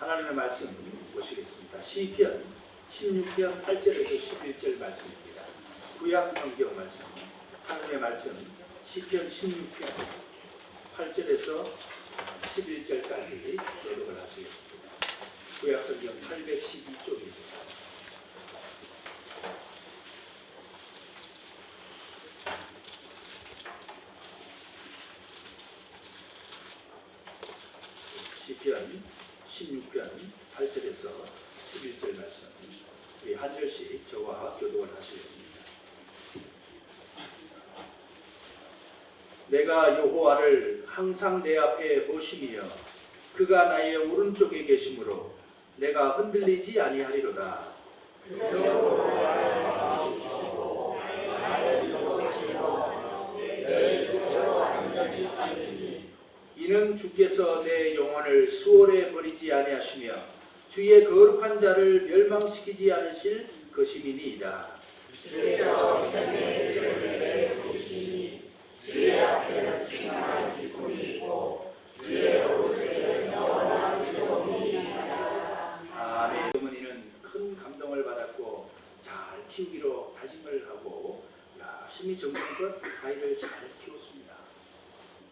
하나님의 말씀 보시겠습니다. 시편 16편 8절에서 11절 말씀입니다. 구약 성경 말씀, 하나님의 말씀 시편 16편 8절에서 11절까지 교독을 하시겠습니다. 구약 성경 812쪽입니다. 시편 16편 8절에서 11절 말씀 우리 한 절씩 저와 교독을 하시겠습니다. 내가 여호와를 항상 내 앞에 보시며 그가 나의 오른쪽에 계심으로 내가 흔들리지 아니하리로다. 이는 주께서 내 영혼을 수월에 버리지 아니하시며 주의 거룩한 자를 멸망시키지 않으실 것임이니이다. 주께서 생명의 길을 내게 주시니 주의 앞에는 충만한 기쁨이 있고 주의 오른쪽에는 영원한 즐거움이 있다. 아멘. 어머니는 큰 감동을 받았고 잘 키우기로 다짐을 하고 열심히 정성껏 아이를 잘 키웠습니다.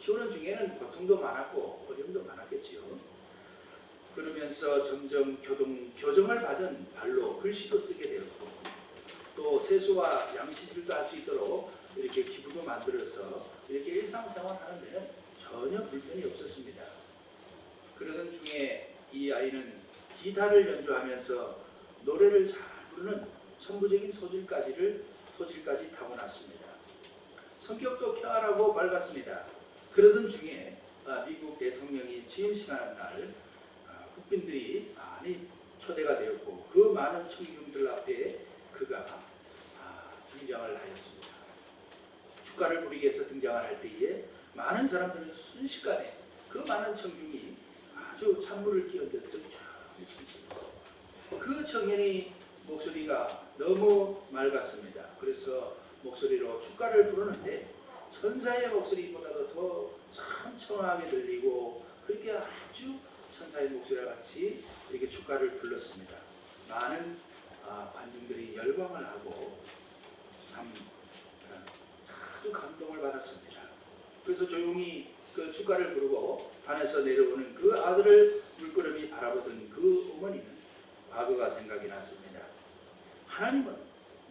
키우는 중에는 고통도 많았고 어려움도 많았겠지요. 그러면서 점점 교정을 받은 발로 글씨도 쓰게 되었고 또 세수와 양치질도 할 수 있도록 이렇게 기구도 만들어서 이렇게 일상생활 하는 데는 전혀 불편이 없었습니다. 그러던 중에 이 아이는 기타를 연주하면서 노래를 잘 부르는 천부적인 소질까지 타고났습니다. 성격도 쾌활하고 밝았습니다. 그러던 중에 미국 대통령이 취임식하는 날 국빈들이 많이 초대가 되었고 그 많은 청중들 앞에 그가 등장을 하였습니다. 축가를 부르기 위해서 등장을 할 때에 많은 사람들은 순식간에 그 많은 청중이 아주 찬물을 끼얹듯 춤추었어요. 그 청년의 목소리가 너무 맑았습니다. 그래서 목소리로 축가를 부르는데 천사의 목소리보다도 더 참 청아하게 들리고 그렇게 아주 천사의 목소리와 같이 이렇게 축가를 불렀습니다. 많은 관중들이 열광을 하고 참 아주 감동을 받았습니다. 그래서 조용히 그 축가를 부르고 반에서 내려오는 그 아들을 물끄러미 바라보던 그 어머니는 과거가 생각이 났습니다. 하나님은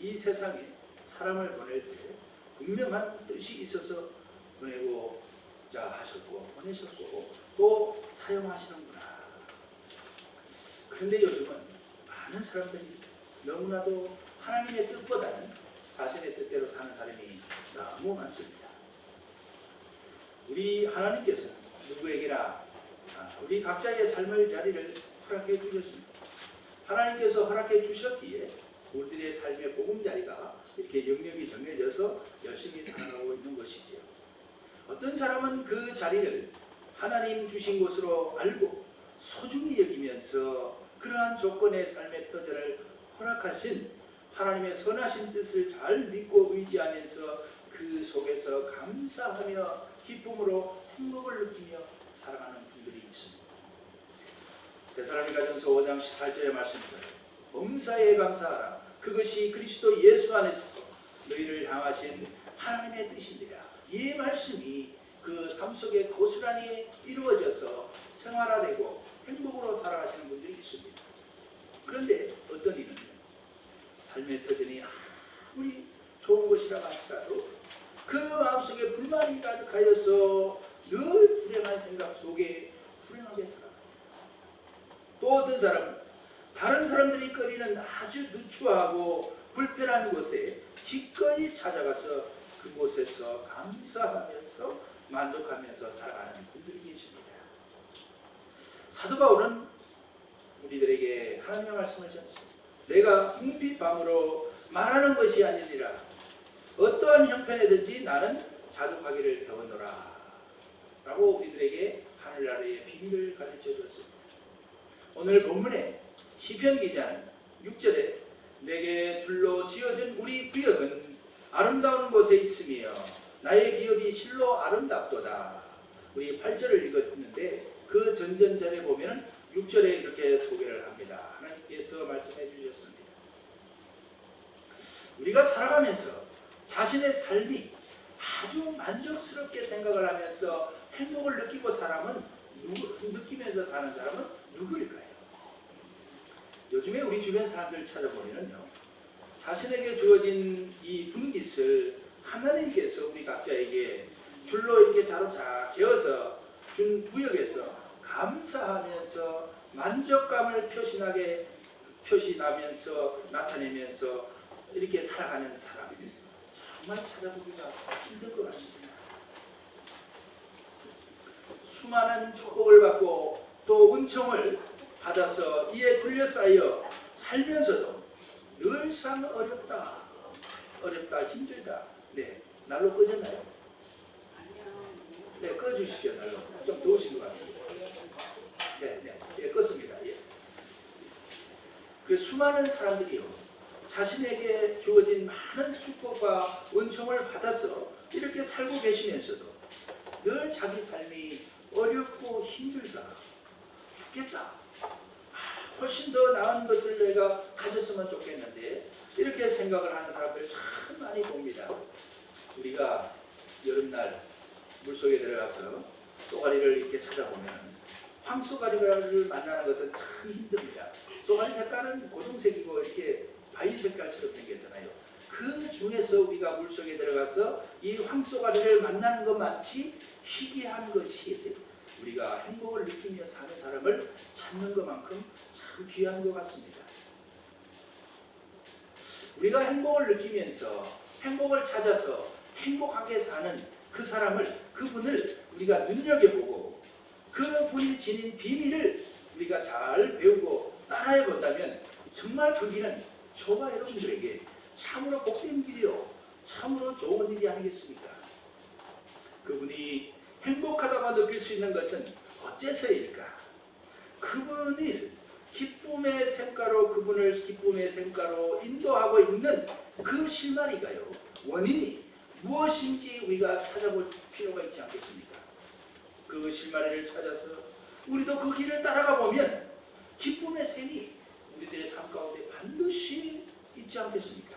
이 세상에 사람을 보낼 때 분명한 뜻이 있어서 보내고자 하셨고 보내셨고 또 사용하시는구나. 그런데 요즘은 많은 사람들이 너무나도 하나님의 뜻보다는 자신의 뜻대로 사는 사람이 너무 많습니다. 우리 하나님께서는 누구에게나 우리 각자의 삶의 자리를 허락해 주셨습니다. 하나님께서 허락해 주셨기에 우리들의 삶의 보금자리가 이렇게 영역이 정해져서 열심히 살아가고 있는 것이죠. 어떤 사람은 그 자리를 하나님 주신 것으로 알고 소중히 여기면서 그러한 조건의 삶의 터전을 허락하신 하나님의 선하신 뜻을 잘 믿고 의지하면서 그 속에서 감사하며 기쁨으로 행복을 느끼며 살아가는 분들이 있습니다. 데살로니가전서 5장 18절의 말씀처럼 범사에 감사하라. 그것이 그리스도 예수 안에서 너희를 향하신 하나님의 뜻이니라. 이 말씀이 그 삶 속에 고스란히 이루어져서 생활화되고 행복으로 살아가시는 분들이 있습니다. 그런데 어떤 이는 삶의 터전이 아무리 좋은 것이라 할지라도 그 마음속에 불만이 가득하여서 늘 불행한 생각 속에 불행하게 살아갑니다. 또 어떤 사람은 다른 사람들이 꺼리는 아주 누추하고 불편한 곳에 기꺼이 찾아가서 그곳에서 감사하면서 만족하면서 살아가는 분들이 계십니다. 사도 바울은 우리들에게 하나님의 말씀을 전했습니다. 내가 흉핍함으로 말하는 것이 아니니라. 어떠한 형편이든지 나는 자족하기를 배우노라. 라고 우리들에게 하늘나라의 비밀을 가르쳐 주었습니다. 오늘 본문에 시편 기자는 6절에 내게 줄로 지어진 우리 구역은 아름다운 곳에 있으며 나의 기업이 실로 아름답도다. 우리 8절을 읽었는데 그 전전절에 보면 6절에 이렇게 소개를 합니다. 하나님께서 말씀해 주셨습니다. 우리가 살아가면서 자신의 삶이 아주 만족스럽게 생각을 하면서 행복을 느끼면서 사는 사람은 누구일까요? 요즘에 우리 주변 사람들 찾아보면요, 자신에게 주어진 이 분깃을 하나님께서 우리 각자에게 줄로 이렇게 자로 쫙 재어서 준 구역에서 감사하면서 만족감을 표시나면서 나타내면서 이렇게 살아가는 사람을 정말 찾아보기가 힘들 것 같습니다. 수많은 축복을 받고 또 은총을 받아서 이에 둘러싸여 살면서도 늘상 어렵다, 힘들다. 네, 난로 꺼졌나요? 네, 꺼주십시오. 난로 좀 더우신 것 같습니다. 네, 껐습니다. 예. 그 수많은 사람들이요, 자신에게 주어진 많은 축복과 은총을 받아서 이렇게 살고 계시면서도 늘 자기 삶이 어렵고 힘들다, 죽겠다, 훨씬 더 나은 것을 내가 가졌으면 좋겠는데 이렇게 생각을 하는 사람들 참 많이 봅니다. 우리가 여름날 물속에 들어가서 쏘가리를 이렇게 찾아보면 황쏘가리를 만나는 것은 참 힘듭니다. 쏘가리 색깔은 고동색이고 이렇게 바위 색깔처럼 생겼잖아요. 그 중에서 우리가 물속에 들어가서 이 황쏘가리를 만나는 것마치 희귀한 것이 우리가 행복을 느끼며 사는 사람을 찾는 것만큼 참 귀한 것 같습니다. 우리가 행복을 느끼면서 행복을 찾아서 행복하게 사는 그 사람을, 그분을 우리가 눈여겨보고 그분이 지닌 비밀을 우리가 잘 배우고 따라해 본다면 정말 그 길은 저와 여러분들에게 참으로 복된 길이요, 참으로 좋은 일이 아니겠습니까? 그분이 행복하다고 느낄 수 있는 것은 어째서일까? 그분이 기쁨의 샘가로, 그분을 기쁨의 샘가로 인도하고 있는 그 실마리가요, 원인이 무엇인지 우리가 찾아볼 필요가 있지 않겠습니까? 그 실마리를 찾아서 우리도 그 길을 따라가 보면 기쁨의 샘이 우리들의 삶 가운데 반드시 있지 않겠습니까?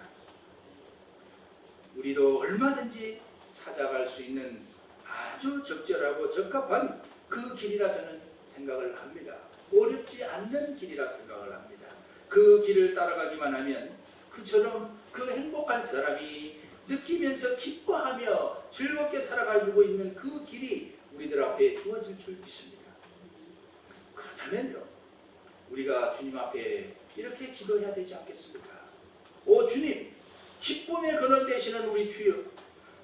우리도 얼마든지 찾아갈 수 있는 아주 적절하고 적합한 그 길이라 저는 생각을 합니다. 어렵지 않는 길이라 생각을 합니다. 그 길을 따라가기만 하면 그처럼 그 행복한 사람이 느끼면서 기뻐하며 즐겁게 살아가고 있는 그 길이 우리들 앞에 주어질 줄 믿습니다. 그렇다면요, 우리가 주님 앞에 이렇게 기도해야 되지 않겠습니까? 오 주님, 기쁨의 근원 되시는 우리 주여,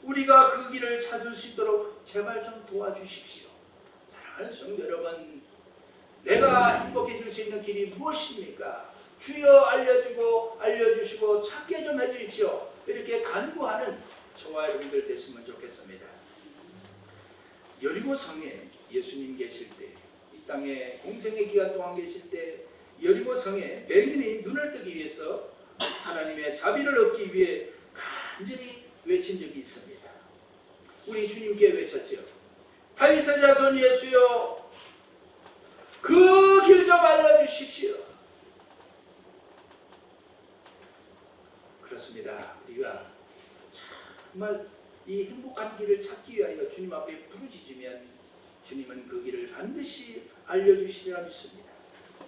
우리가 그 길을 찾을 수 있도록 제발 좀 도와주십시오. 사랑하는 성도 여러분, 내가 행복해질 수 있는 길이 무엇입니까? 주여 알려주시고 찾게 좀 해주십시오. 이렇게 간구하는 저와 여러분들 됐으면 좋겠습니다. 여리고 성에 예수님 계실 때, 이 땅에 공생의 기간 동안 계실 때 여리고 성에 맹인이 눈을 뜨기 위해서 하나님의 자비를 얻기 위해 간절히 외친 적이 있습니다. 우리 주님께 외쳤죠. 다윗의 자손 예수여, 그 길 좀 알려주십시오. 그렇습니다. 우리가 정말 이 행복한 길을 찾기 위하여 주님 앞에 부르짖으면 주님은 그 길을 반드시 알려주시리라 믿습니다.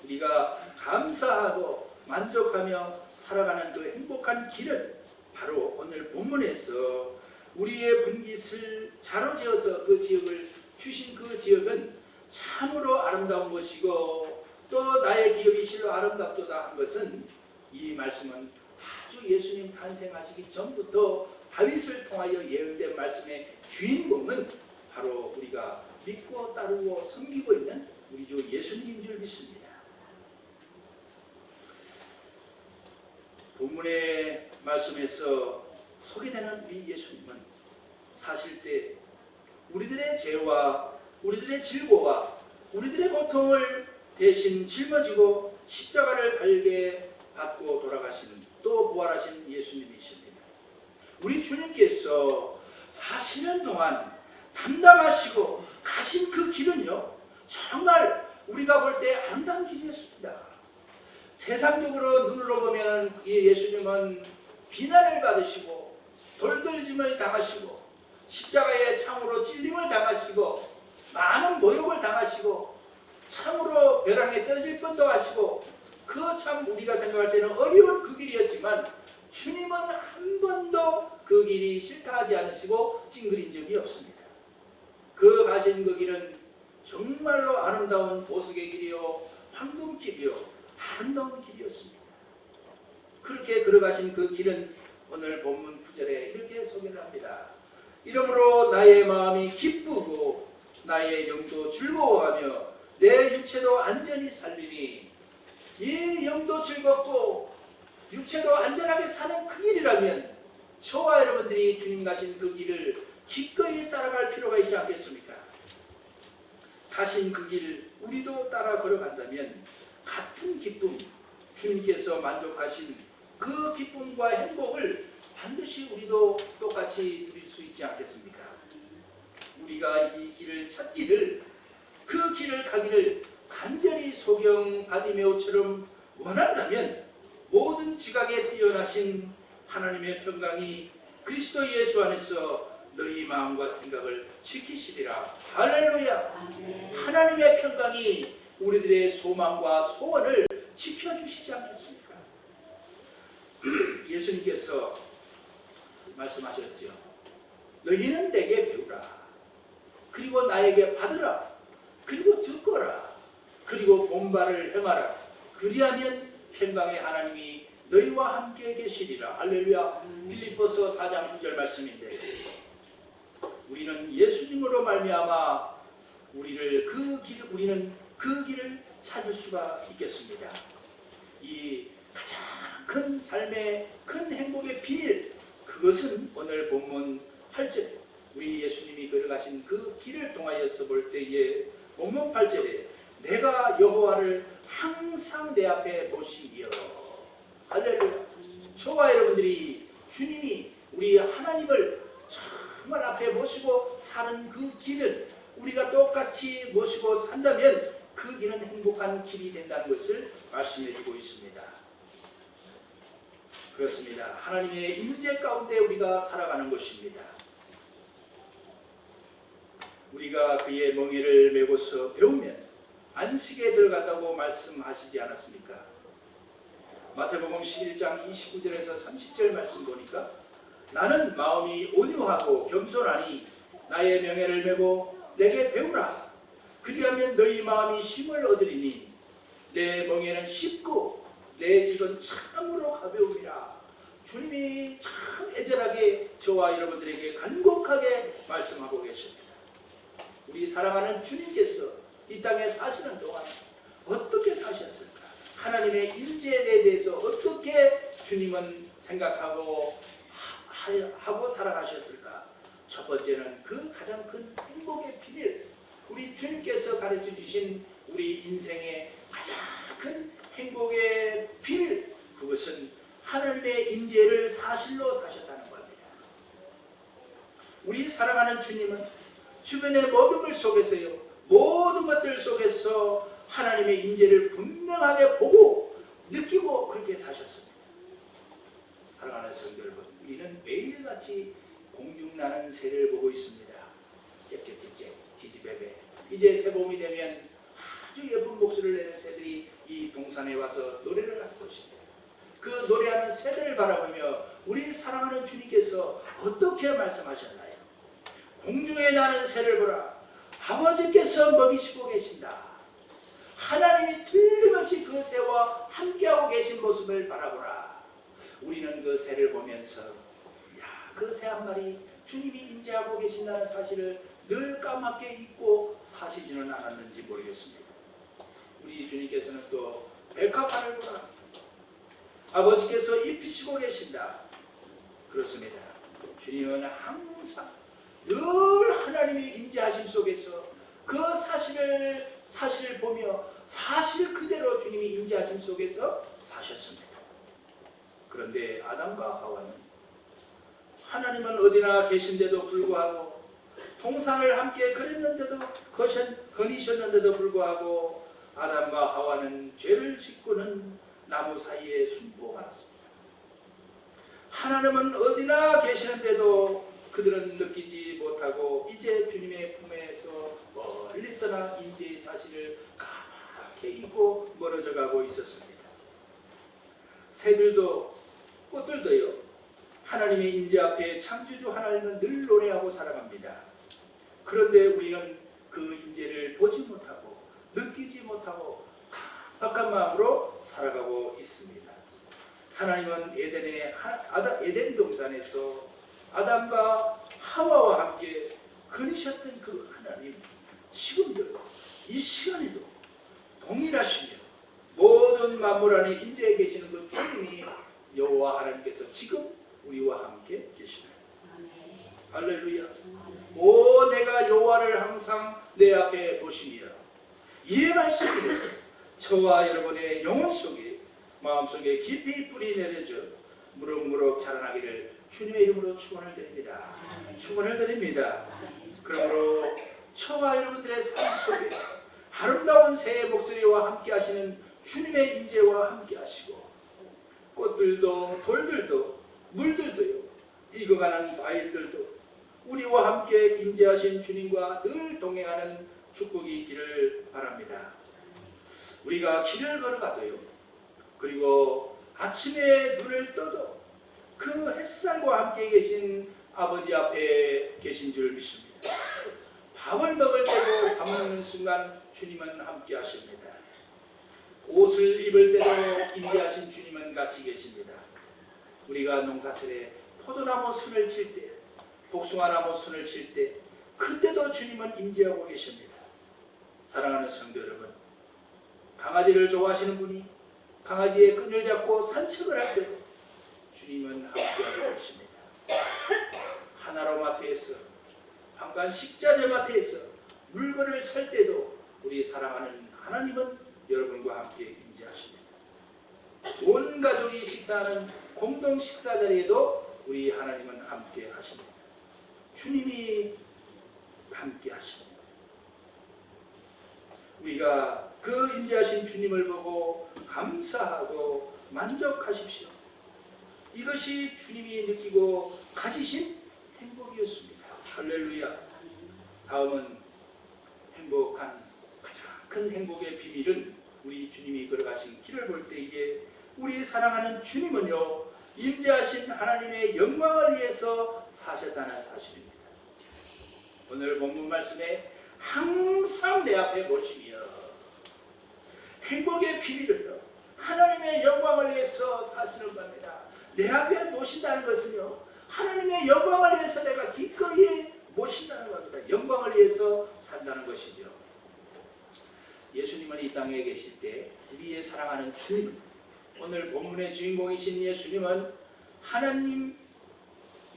우리가 감사하고 만족하며 살아가는 그 행복한 길은 바로 오늘 본문에서 우리의 분깃을 자로지어서 그 지역을 주신 그 지역은 참으로 아름다운 것이고 또 나의 기업이 실로 아름답도다 한 것은, 이 말씀은 아주 예수님 탄생하시기 전부터 다윗을 통하여 예언된 말씀의 주인공은 바로 우리가 믿고 따르고 섬기고 있는 우리 주 예수님인 줄 믿습니다. 본문의 말씀에서 소개되는 우리 예수님은 사실 때 우리들의 죄와 우리들의 질고와 우리들의 고통을 대신 짊어지고 십자가를 달게 받고 돌아가신, 또 부활하신 예수님이십니다. 우리 주님께서 40년 동안 담당하시고 가신 그 길은요, 정말 우리가 볼 때 아름다운 길이었습니다. 세상적으로 눈으로 보면 예수님은 비난을 받으시고 돌돌짐을 당하시고 십자가에 참으로 찔림을 당하시고 많은 모욕을 당하시고 참으로 벼랑에 떨어질 뻔도 하시고 그 참 우리가 생각할 때는 어려운 그 길이었지만 주님은 한 번도 그 길이 싫다 하지 않으시고 찡그린 적이 없습니다. 그 가신 그 길은 정말로 아름다운 보석의 길이요 황금길이요 아름다운 길이었습니다. 그렇게 걸어가신 그 길은 오늘 본문 9절에 이렇게 소개를 합니다. 이러므로 나의 마음이 기쁘고 나의 영도 즐거워하며 내 육체도 안전히 살리니 이 영도 즐겁고 육체도 안전하게 사는 그 길이라면 저와 여러분들이 주님 가신 그 길을 기꺼이 따라갈 필요가 있지 않겠습니까? 가신 그 길 우리도 따라 걸어간다면 같은 기쁨, 주님께서 만족하신 그 기쁨과 행복을 반드시 우리도 똑같이 누릴 수 있지 않겠습니까? 우리가 이 길을 찾기를, 그 길을 가기를 간절히 소경 바디메오처럼 원한다면 모든 지각에 뛰어나신 하나님의 평강이 그리스도 예수 안에서 너희 마음과 생각을 지키시리라. 할렐루야. 하나님의 평강이 우리들의 소망과 소원을 지켜주시지 않겠습니까? 예수님께서 말씀하셨죠. 너희는 내게 배우라. 그리고 나에게 받으라. 그리고 듣거라. 그리고 본바를 행하라. 그리하면 평강의 하나님이 너희와 함께 계시리라. 할렐루야. 빌립보서 4장 9절 말씀인데 우리는 예수님으로 말미암아 우리는 그 길을 찾을 수가 있겠습니다. 이 가장 큰 삶의 큰 행복의 비밀, 그것은 오늘 본문 8절에 우리 예수님이 걸어가신 그 길을 통하여서 볼 때에 본문 8절에 내가 여호와를 항상 내 앞에 보시며, 할렐루야. 저와 여러분들이 주님이 우리 하나님을 정말 앞에 모시고 사는 그 길을 우리가 똑같이 모시고 산다면 그 길은 행복한 길이 된다는 것을 말씀해 주고 있습니다. 그렇습니다. 하나님의 임재 가운데 우리가 살아가는 것입니다. 우리가 그의 멍에를 메고서 배우면 안식에 들어간다고 말씀하시지 않았습니까? 마태복음 11장 29절에서 30절 말씀 보니까 나는 마음이 온유하고 겸손하니 나의 명예를 메고 내게 배우라. 그리하면 너희 마음이 쉼을 얻으리니 내 멍에는 쉽고 내 질은 참으로 가벼움이라. 주님이 참 애절하게 저와 여러분들에게 간곡하게 말씀하고 계십니다. 우리 사랑하는 주님께서 이 땅에 사시는 동안 어떻게 사셨을까? 하나님의 임재에 대해서 어떻게 주님은 생각하고 하고 살아가셨을까? 첫 번째는 그 가장 큰 행복의 비밀, 우리 주님께서 가르쳐 주신 우리 인생의 가장 큰 행복의 비밀, 그것은 하나님의 임재를 사실로 사셨다는 겁니다. 우리 사랑하는 주님은 주변의 모든 것 속에서요, 모든 것들 속에서 하나님의 임재를 분명하게 보고 느끼고 그렇게 사셨습니다. 사랑하는 성도 여러분, 우리는 매일같이 공중나는 새를 보고 있습니다. 짹짹짹짹 지지배배. 이제 새봄이 되면 아주 예쁜 목소리를 내는 새들이 이 동산에 와서 노래를 할 것입니다. 그 노래하는 새들을 바라보며 우리 사랑하는 주님께서 어떻게 말씀하셨나요? 공중에 나는 새를 보라. 아버지께서 먹이시고 계신다. 하나님이 틀림없이 그 새와 함께하고 계신 모습을 바라보라. 우리는 그 새를 보면서 그 새 한 마리 주님이 임재하고 계신다는 사실을 늘 까맣게 잊고 사시지는 않았는지 모르겠습니다. 우리 주님께서는 또 백합화를 보라. 아버지께서 입히시고 계신다. 그렇습니다. 주님은 항상 늘 하나님의 임재하심 속에서 그 사실을 보며 사실 그대로 주님이 임재하심 속에서 사셨습니다. 그런데 아담과 하와는 하나님은 어디나 계신데도 불구하고 동산을 함께 거니셨는데도 불구하고 아담과 하와는 죄를 짓고는 나무 사이에 숨고 말았습니다. 하나님은 어디나 계시는데도 그들은 느끼지 못하고 이제 주님의 품에서 멀리 떠나 임재의 사실을 까맣게 잊고 멀어져 가고 있었습니다. 새들도 꽃들도요, 하나님의 임재 앞에 창조주 하나님은 늘 노래하고 살아갑니다. 그런데 우리는 그 임재를 보지 못하고 느끼지 못하고 깜박한 마음으로 살아가고 있습니다. 하나님은 에덴 동산에서 아담과 하와와 함께 거니셨던 그 하나님, 지금도 이 시간에도 동일하시며 모든 만물 안에 인재해 계시는 그 주님이 여호와 하나님께서 지금 우리와 함께 계시나요? 할렐루야. 오, 내가 여호와를 항상 내 앞에 보시며, 이 말씀이 저와 여러분의 영혼 속에 마음속에 깊이 뿌리 내려져 무럭무럭 자라나기를 주님의 이름으로 축원을 드립니다. 축원을 드립니다. 그러므로 저와 여러분들의 삶 속에 아름다운 새의 목소리와 함께 하시는 주님의 임재와 함께 하시고, 꽃들도 돌들도 물들도요, 익어가는 과일들도 우리와 함께 임재하신 주님과 늘 동행하는 축복이 있기를 바랍니다. 우리가 길을 걸어가도요, 그리고 아침에 눈을 떠도 그 햇살과 함께 계신 아버지 앞에 계신 줄 믿습니다. 밥을 먹을 때도 밥 먹는 순간 주님은 함께 하십니다. 옷을 입을 때도 임재하신 주님은 같이 계십니다. 우리가 농사철에 포도나무 순을 칠 때, 복숭아나무 순을 칠 때, 그때도 주님은 임재하고 계십니다. 사랑하는 성도 여러분, 강아지를 좋아하시는 분이 강아지의 끈을 잡고 산책을 할 때도 주님은 함께하고 계십니다. 하나로마트에서, 방간 식자재 마트에서 물건을 살 때도 우리 사랑하는 하나님은 여러분과 함께 임재하십니다. 온 가족이 식사하는 공동 식사 자리에도 우리 하나님은 함께 하십니다. 주님이 함께 하십니다. 우리가 그 임재하신 주님을 보고 감사하고 만족하십시오. 이것이 주님이 느끼고 가지신 행복이었습니다. 할렐루야. 다음은 행복한 가장 큰 행복의 비밀은 우리 주님이 걸어가신 길을 볼 때에 우리 사랑하는 주님은요, 임재하신 하나님의 영광을 위해서 사셨다는 사실입니다. 오늘 본문 말씀에 항상 내 앞에 보시며, 행복의 비밀을요, 하나님의 영광을 위해서 사시는 겁니다. 내 앞에 모신다는 것은요, 하나님의 영광을 위해서 내가 기꺼이 모신다는 겁니다. 영광을 위해서 산다는 것이죠. 예수님은 이 땅에 계실 때 우리의 사랑하는 주님, 오늘 본문의 주인공이신 예수님은, 하나님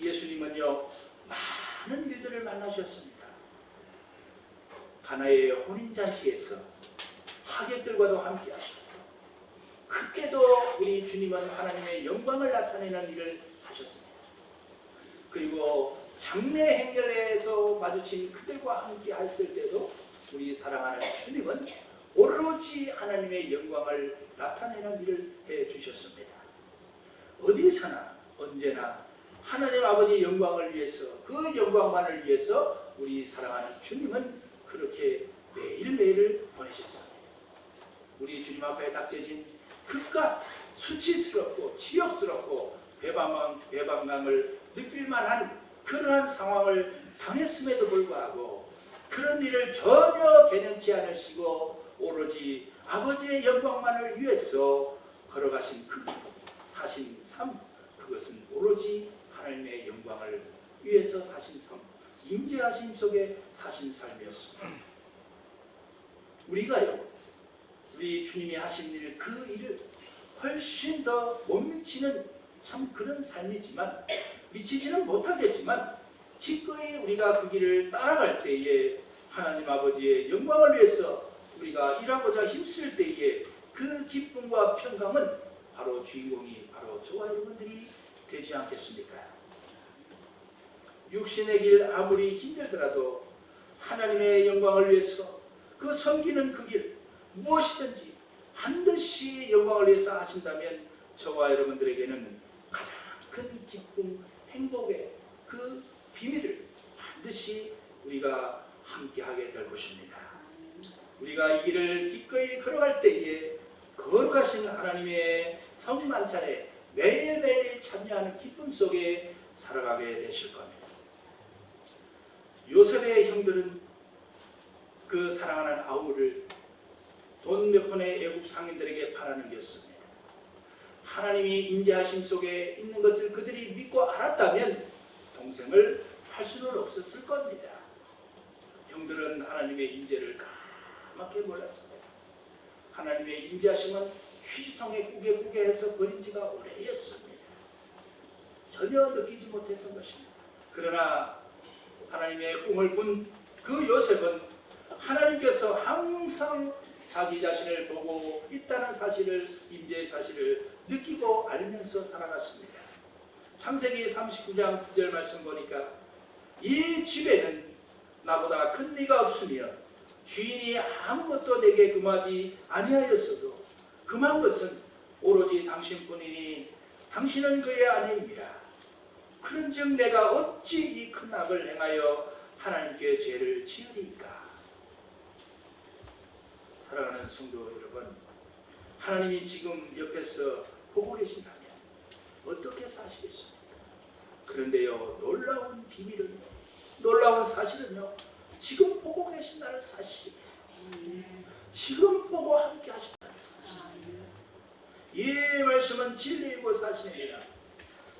예수님은요, 많은 일들을 만나셨습니다. 가나의 혼인잔치에서 하객들과도 함께 하셨고, 그때도 우리 주님은 하나님의 영광을 나타내는 일을 하셨습니다. 그리고 장례 행렬에서 마주친 그들과 함께 했을 때도 우리 사랑하는 주님은 오로지 하나님의 영광을 나타내는 일을 해주셨습니다. 어디서나 언제나 하나님 아버지 영광을 위해서, 그 영광만을 위해서 우리 사랑하는 주님은 그렇게 매일매일을 보내셨습니다. 우리 주님 앞에 닥쳐진 그깟 수치스럽고 치욕스럽고 배반감을 느낄 만한 그러한 상황을 당했음에도 불구하고 그런 일을 전혀 개념치 않으시고 오로지 아버지의 영광만을 위해서 걸어가신 그 사신 삶, 그것은 오로지 하나님의 영광을 위해서 사신 삶, 임재하심 속에 사신 삶이었습니다. 우리가요, 우리 주님이 하신 일, 그 일을 훨씬 더 못 미치는 참 그런 삶이지만, 미치지는 못하겠지만 기꺼이 우리가 그 길을 따라갈 때에 하나님 아버지의 영광을 위해서 우리가 일하고자 힘쓸 때에 그 기쁨과 평강은 바로 주인공이 바로 저와 여러분들이 되지 않겠습니까? 육신의 길 아무리 힘들더라도 하나님의 영광을 위해서 그 섬기는 그 길, 무엇이든지 반드시 영광을 위해서 하신다면 저와 여러분들에게는 가장 큰 기쁨, 행복의 그 비밀을 반드시 우리가 함께하게 될 것입니다. 우리가 이 길을 기꺼이 걸어갈 때에 거룩하신 하나님의 성만찬에 매일매일 참여하는 기쁨 속에 살아가게 되실 겁니다. 요셉의 형들은 그 사랑하는 아우를 돈 몇 푼의 애굽 상인들에게 팔아넘겼습니다. 하나님이 인자하심 속에 있는 것을 그들이 믿고 알았다면 동생을 할 수는 없었을 겁니다. 형들은 하나님의 인재를 까맣게 몰랐습니다. 하나님의 인자하심은 휘주통에 꾸게 해서 버린 지가 오래였습니다. 전혀 느끼지 못했던 것입니다. 그러나 하나님의 꿈을 꾼 그 요셉은 하나님께서 항상 자기 자신을 보고 있다는 사실을, 임재의 사실을 느끼고 알면서 살아갔습니다. 창세기 39장 9절 말씀 보니까 이 집에는 나보다 큰 이가 없으며 주인이 아무것도 내게 금하지 아니하였어도 금한 것은 오로지 당신뿐이니 당신은 그의 아내입니다. 그런즉 내가 어찌 이 큰 악을 행하여 하나님께 죄를 지으리까? 사랑하는 성도 여러분, 하나님이 지금 옆에서 보고 계신다면 어떻게 사시겠습니까? 그런데요, 놀라운 비밀은요, 놀라운 사실은요, 지금 보고 계신다는 사실이에요. 지금 보고 함께 하신다는 사실이에요. 이 말씀은 진리이고 사실입니다.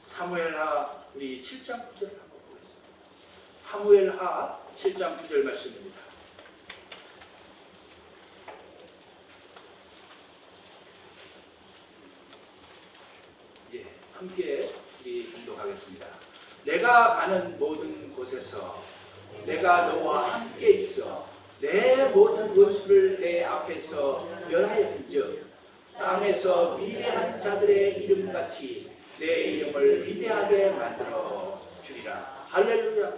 사무엘하 우리 7장 9절 한번 보겠습니다. 사무엘하 7장 9절 말씀입니다. 예, 함께 우리 공독하겠습니다. 내가 가는 모든 곳에서 내가 너와 함께 있어 내 모든 원수를 내 앞에서 멸하였은즉 땅에서 위대한 자들의 이름같이 내 이름을 위대하게 만들어 주리라. 할렐루야.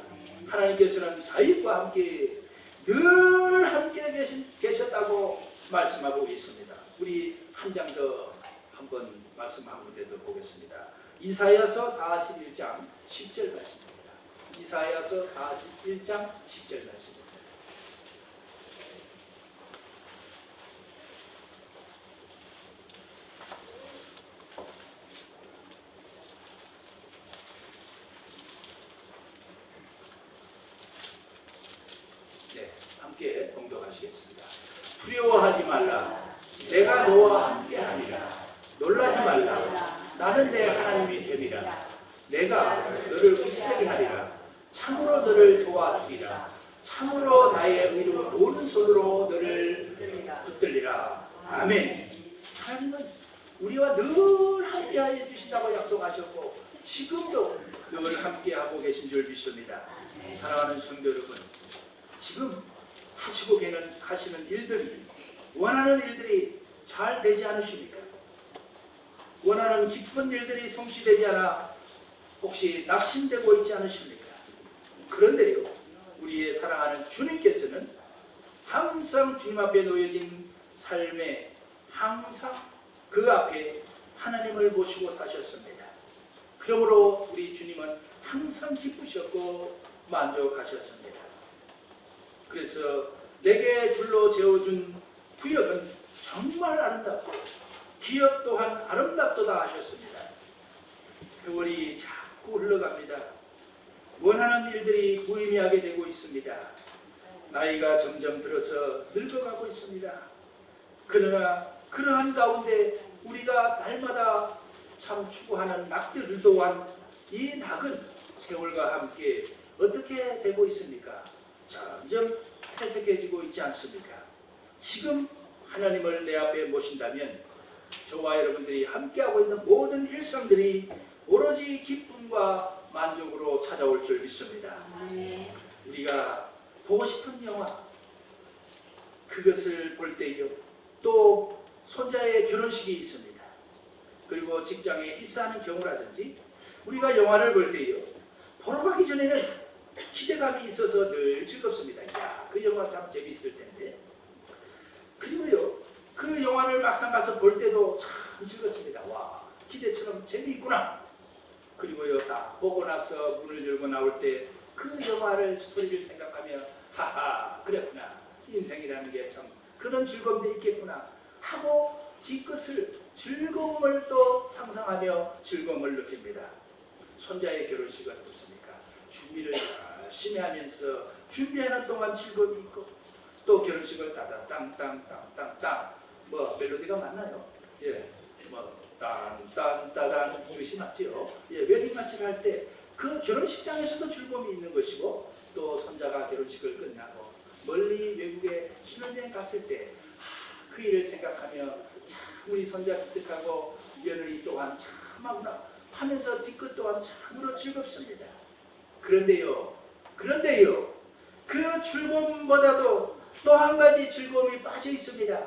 하나님께서는 다윗과 함께 늘 함께 계셨다고 말씀하고 있습니다. 우리 한 장 더 한번 말씀 한 군데 더 보겠습니다. 이사야서 41장 10절 말씀입니다. 이사야서 41장 10절 말씀입니다. 네, 함께 봉독하시겠습니다. 두려워하지 말라. 내가 너와 함께하리라. 놀라지 말라. 나는 내 하나님이 됨이라. 내가 너를 굳세게 하리라. 참으로 너를 도와주리라. 참으로 나의 의로 오른손으로 너를 붙들리라. 아멘. 하나님은 우리와 늘 함께하여 주신다고 약속하셨고 지금도 늘 함께하고 계신 줄 믿습니다. 사랑하는 성도 여러분, 지금 하시고 하시는 일들이, 원하는 일들이 잘 되지 않으십니까? 원하는 기쁜 일들이 성취되지 않아 혹시 낙심되고 있지 않으십니까? 그런데요, 우리의 사랑하는 주님께서는 항상 주님 앞에 놓여진 삶에 항상 그 앞에 하나님을 모시고 사셨습니다. 그러므로 우리 주님은 항상 기쁘셨고 만족하셨습니다. 그래서 내게 줄로 재어준 구역은 정말 아름답고 기업 또한 아름답도다 하셨습니다. 세월이 자꾸 흘러갑니다. 원하는 일들이 무의미하게 되고 있습니다. 나이가 점점 들어서 늙어가고 있습니다. 그러나 그러한 가운데 우리가 날마다 참 추구하는 낙들 또한 이 낙은 세월과 함께 어떻게 되고 있습니까? 점점 퇴색해지고 있지 않습니까? 지금 하나님을 내 앞에 모신다면 저와 여러분들이 함께하고 있는 모든 일상들이 오로지 기쁨과 만족으로 찾아올 줄 믿습니다. 우리가 보고 싶은 영화, 그것을 볼 때요, 또 손자의 결혼식이 있습니다. 그리고 직장에 입사하는 경우라든지 우리가 영화를 볼 때요, 보러 가기 전에는 기대감이 있어서 늘 즐겁습니다. 야, 그 영화 참 재미있을 텐데. 그리고요, 막상 가서 볼 때도 참 즐겁습니다. 와, 기대처럼 재미있구나. 그리고요, 딱 보고 나서 문을 열고 나올 때 그 영화를 스토리를 생각하며 하하, 그랬구나. 인생이라는 게 참 그런 즐거움도 있겠구나 하고 뒤끝을 즐거움을 또 상상하며 즐거움을 느낍니다. 손자의 결혼식은 어떻습니까? 준비를 열심히 하면서 준비하는 동안 즐거움이 있고 또 결혼식을 땅땅땅땅땅 뭐 멜로디가 맞나요? 예, 뭐 딴딴따단 이것이 맞지요. 예, 웨딩 마치를 할 때 그 결혼식장에서도 즐거움이 있는 것이고 또 손자가 결혼식을 끝나고 멀리 외국에 신혼여행 갔을 때 그 일을 생각하며 참 우리 손자 기특하고 며느리 또한 참하구나 하면서 뒤끝 또한 참으로 즐겁습니다. 그런데요, 그 즐거움보다도 또 한 가지 즐거움이 빠져 있습니다.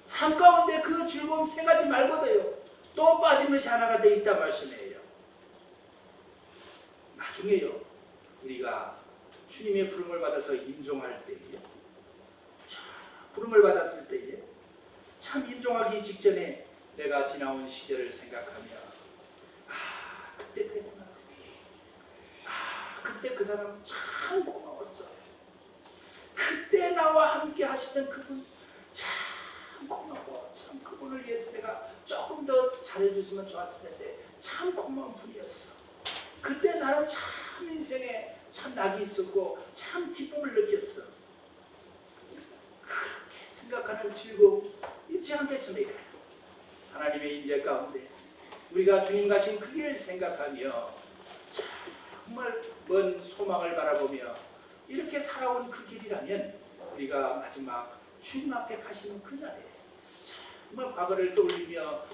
삶 가운데 그 즐거움 세 가지 말고도요, 또 빠진 것이 하나가 돼 있단 말씀이에요. 나중에요, 우리가 주님의 부름을 받아서 임종할 때에, 부름을 받았을 때에 참 임종하기 직전에 내가 지나온 시절을 생각하며 그때 그랬구나. 그때 그 사람 참 고마웠어. 그때 나와 함께 하시던 그분 참 고마워. 참 그분을 위해서 내가 조금 더 잘해줬으면 좋았을 텐데 참 고마운 분이었어. 그때 나는 참 인생에 참 낙이 있었고 참 기쁨을 느꼈어. 그렇게 생각하는 즐거움 있지 않겠습니까? 하나님의 인재 가운데 우리가 주님 가신 그 길을 생각하며 정말 먼 소망을 바라보며 이렇게 살아온 그 길이라면 우리가 마지막 주님 앞에 가시는 그날에 정말 과거를 떠올리며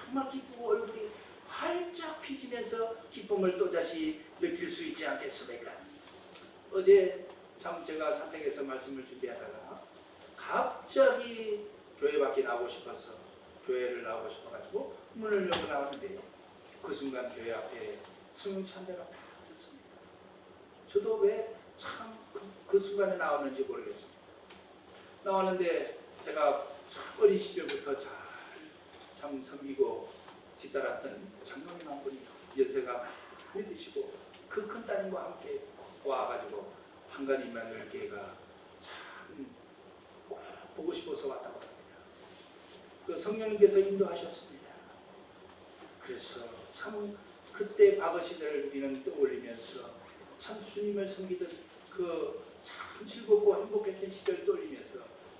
정말 기쁘고 얼굴이 활짝 피지면서 기쁨을 또다시 느낄 수 있지 않겠습니까? 어제 참 제가 산택에서 말씀을 준비하다가 갑자기 교회 밖에 나오고 싶어서 교회를 나오고 싶어가지고 문을 열고 나왔는데 그 순간 교회 앞에 승용차대가 다 섰습니다. 저도 왜 참 그 순간에 나왔는지 모르겠습니다. 나왔는데 제가 참 어린 시절부터 참 섬기고 뒤따랐던 장로님 한 분이 연세가 많이 드시고 그 큰 따님과 함께 와가지고 한간 임마누엘 교회가 참 보고 싶어서 왔다고 합니다. 그 성령님께서 인도하셨습니다. 그래서 참 그때 과거 시절을 우리는 떠올리면서 참 주님을 섬기던 그 참 즐겁고 행복했던 시절을 떠올리면서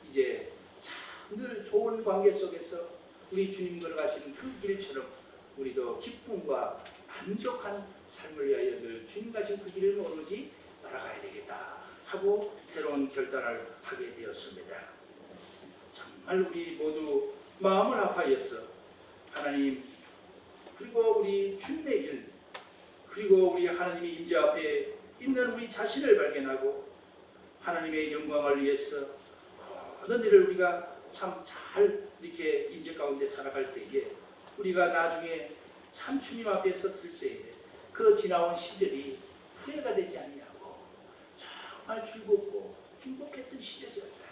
이제 참 늘 좋은 관계 속에서 우리 주님 걸어가시는 그 길처럼 우리도 기쁨과 만족한 삶을 위하여 늘 주님 가신 그 길을 오로지 따라가야 되겠다 하고 새로운 결단을 하게 되었습니다. 정말 우리 모두 마음을 아파했어. 하나님 그리고 우리 주님의 일 그리고 우리 하나님의 임재 앞에 있는 우리 자신을 발견하고 하나님의 영광을 위해서 모든 일을 우리가 참 잘 이렇게 임재 가운데 살아갈 때에 우리가 나중에 참 주님 앞에 섰을 때에 그 지나온 시절이 후회가 되지 아니하고 정말 즐겁고 행복했던 시절이었다.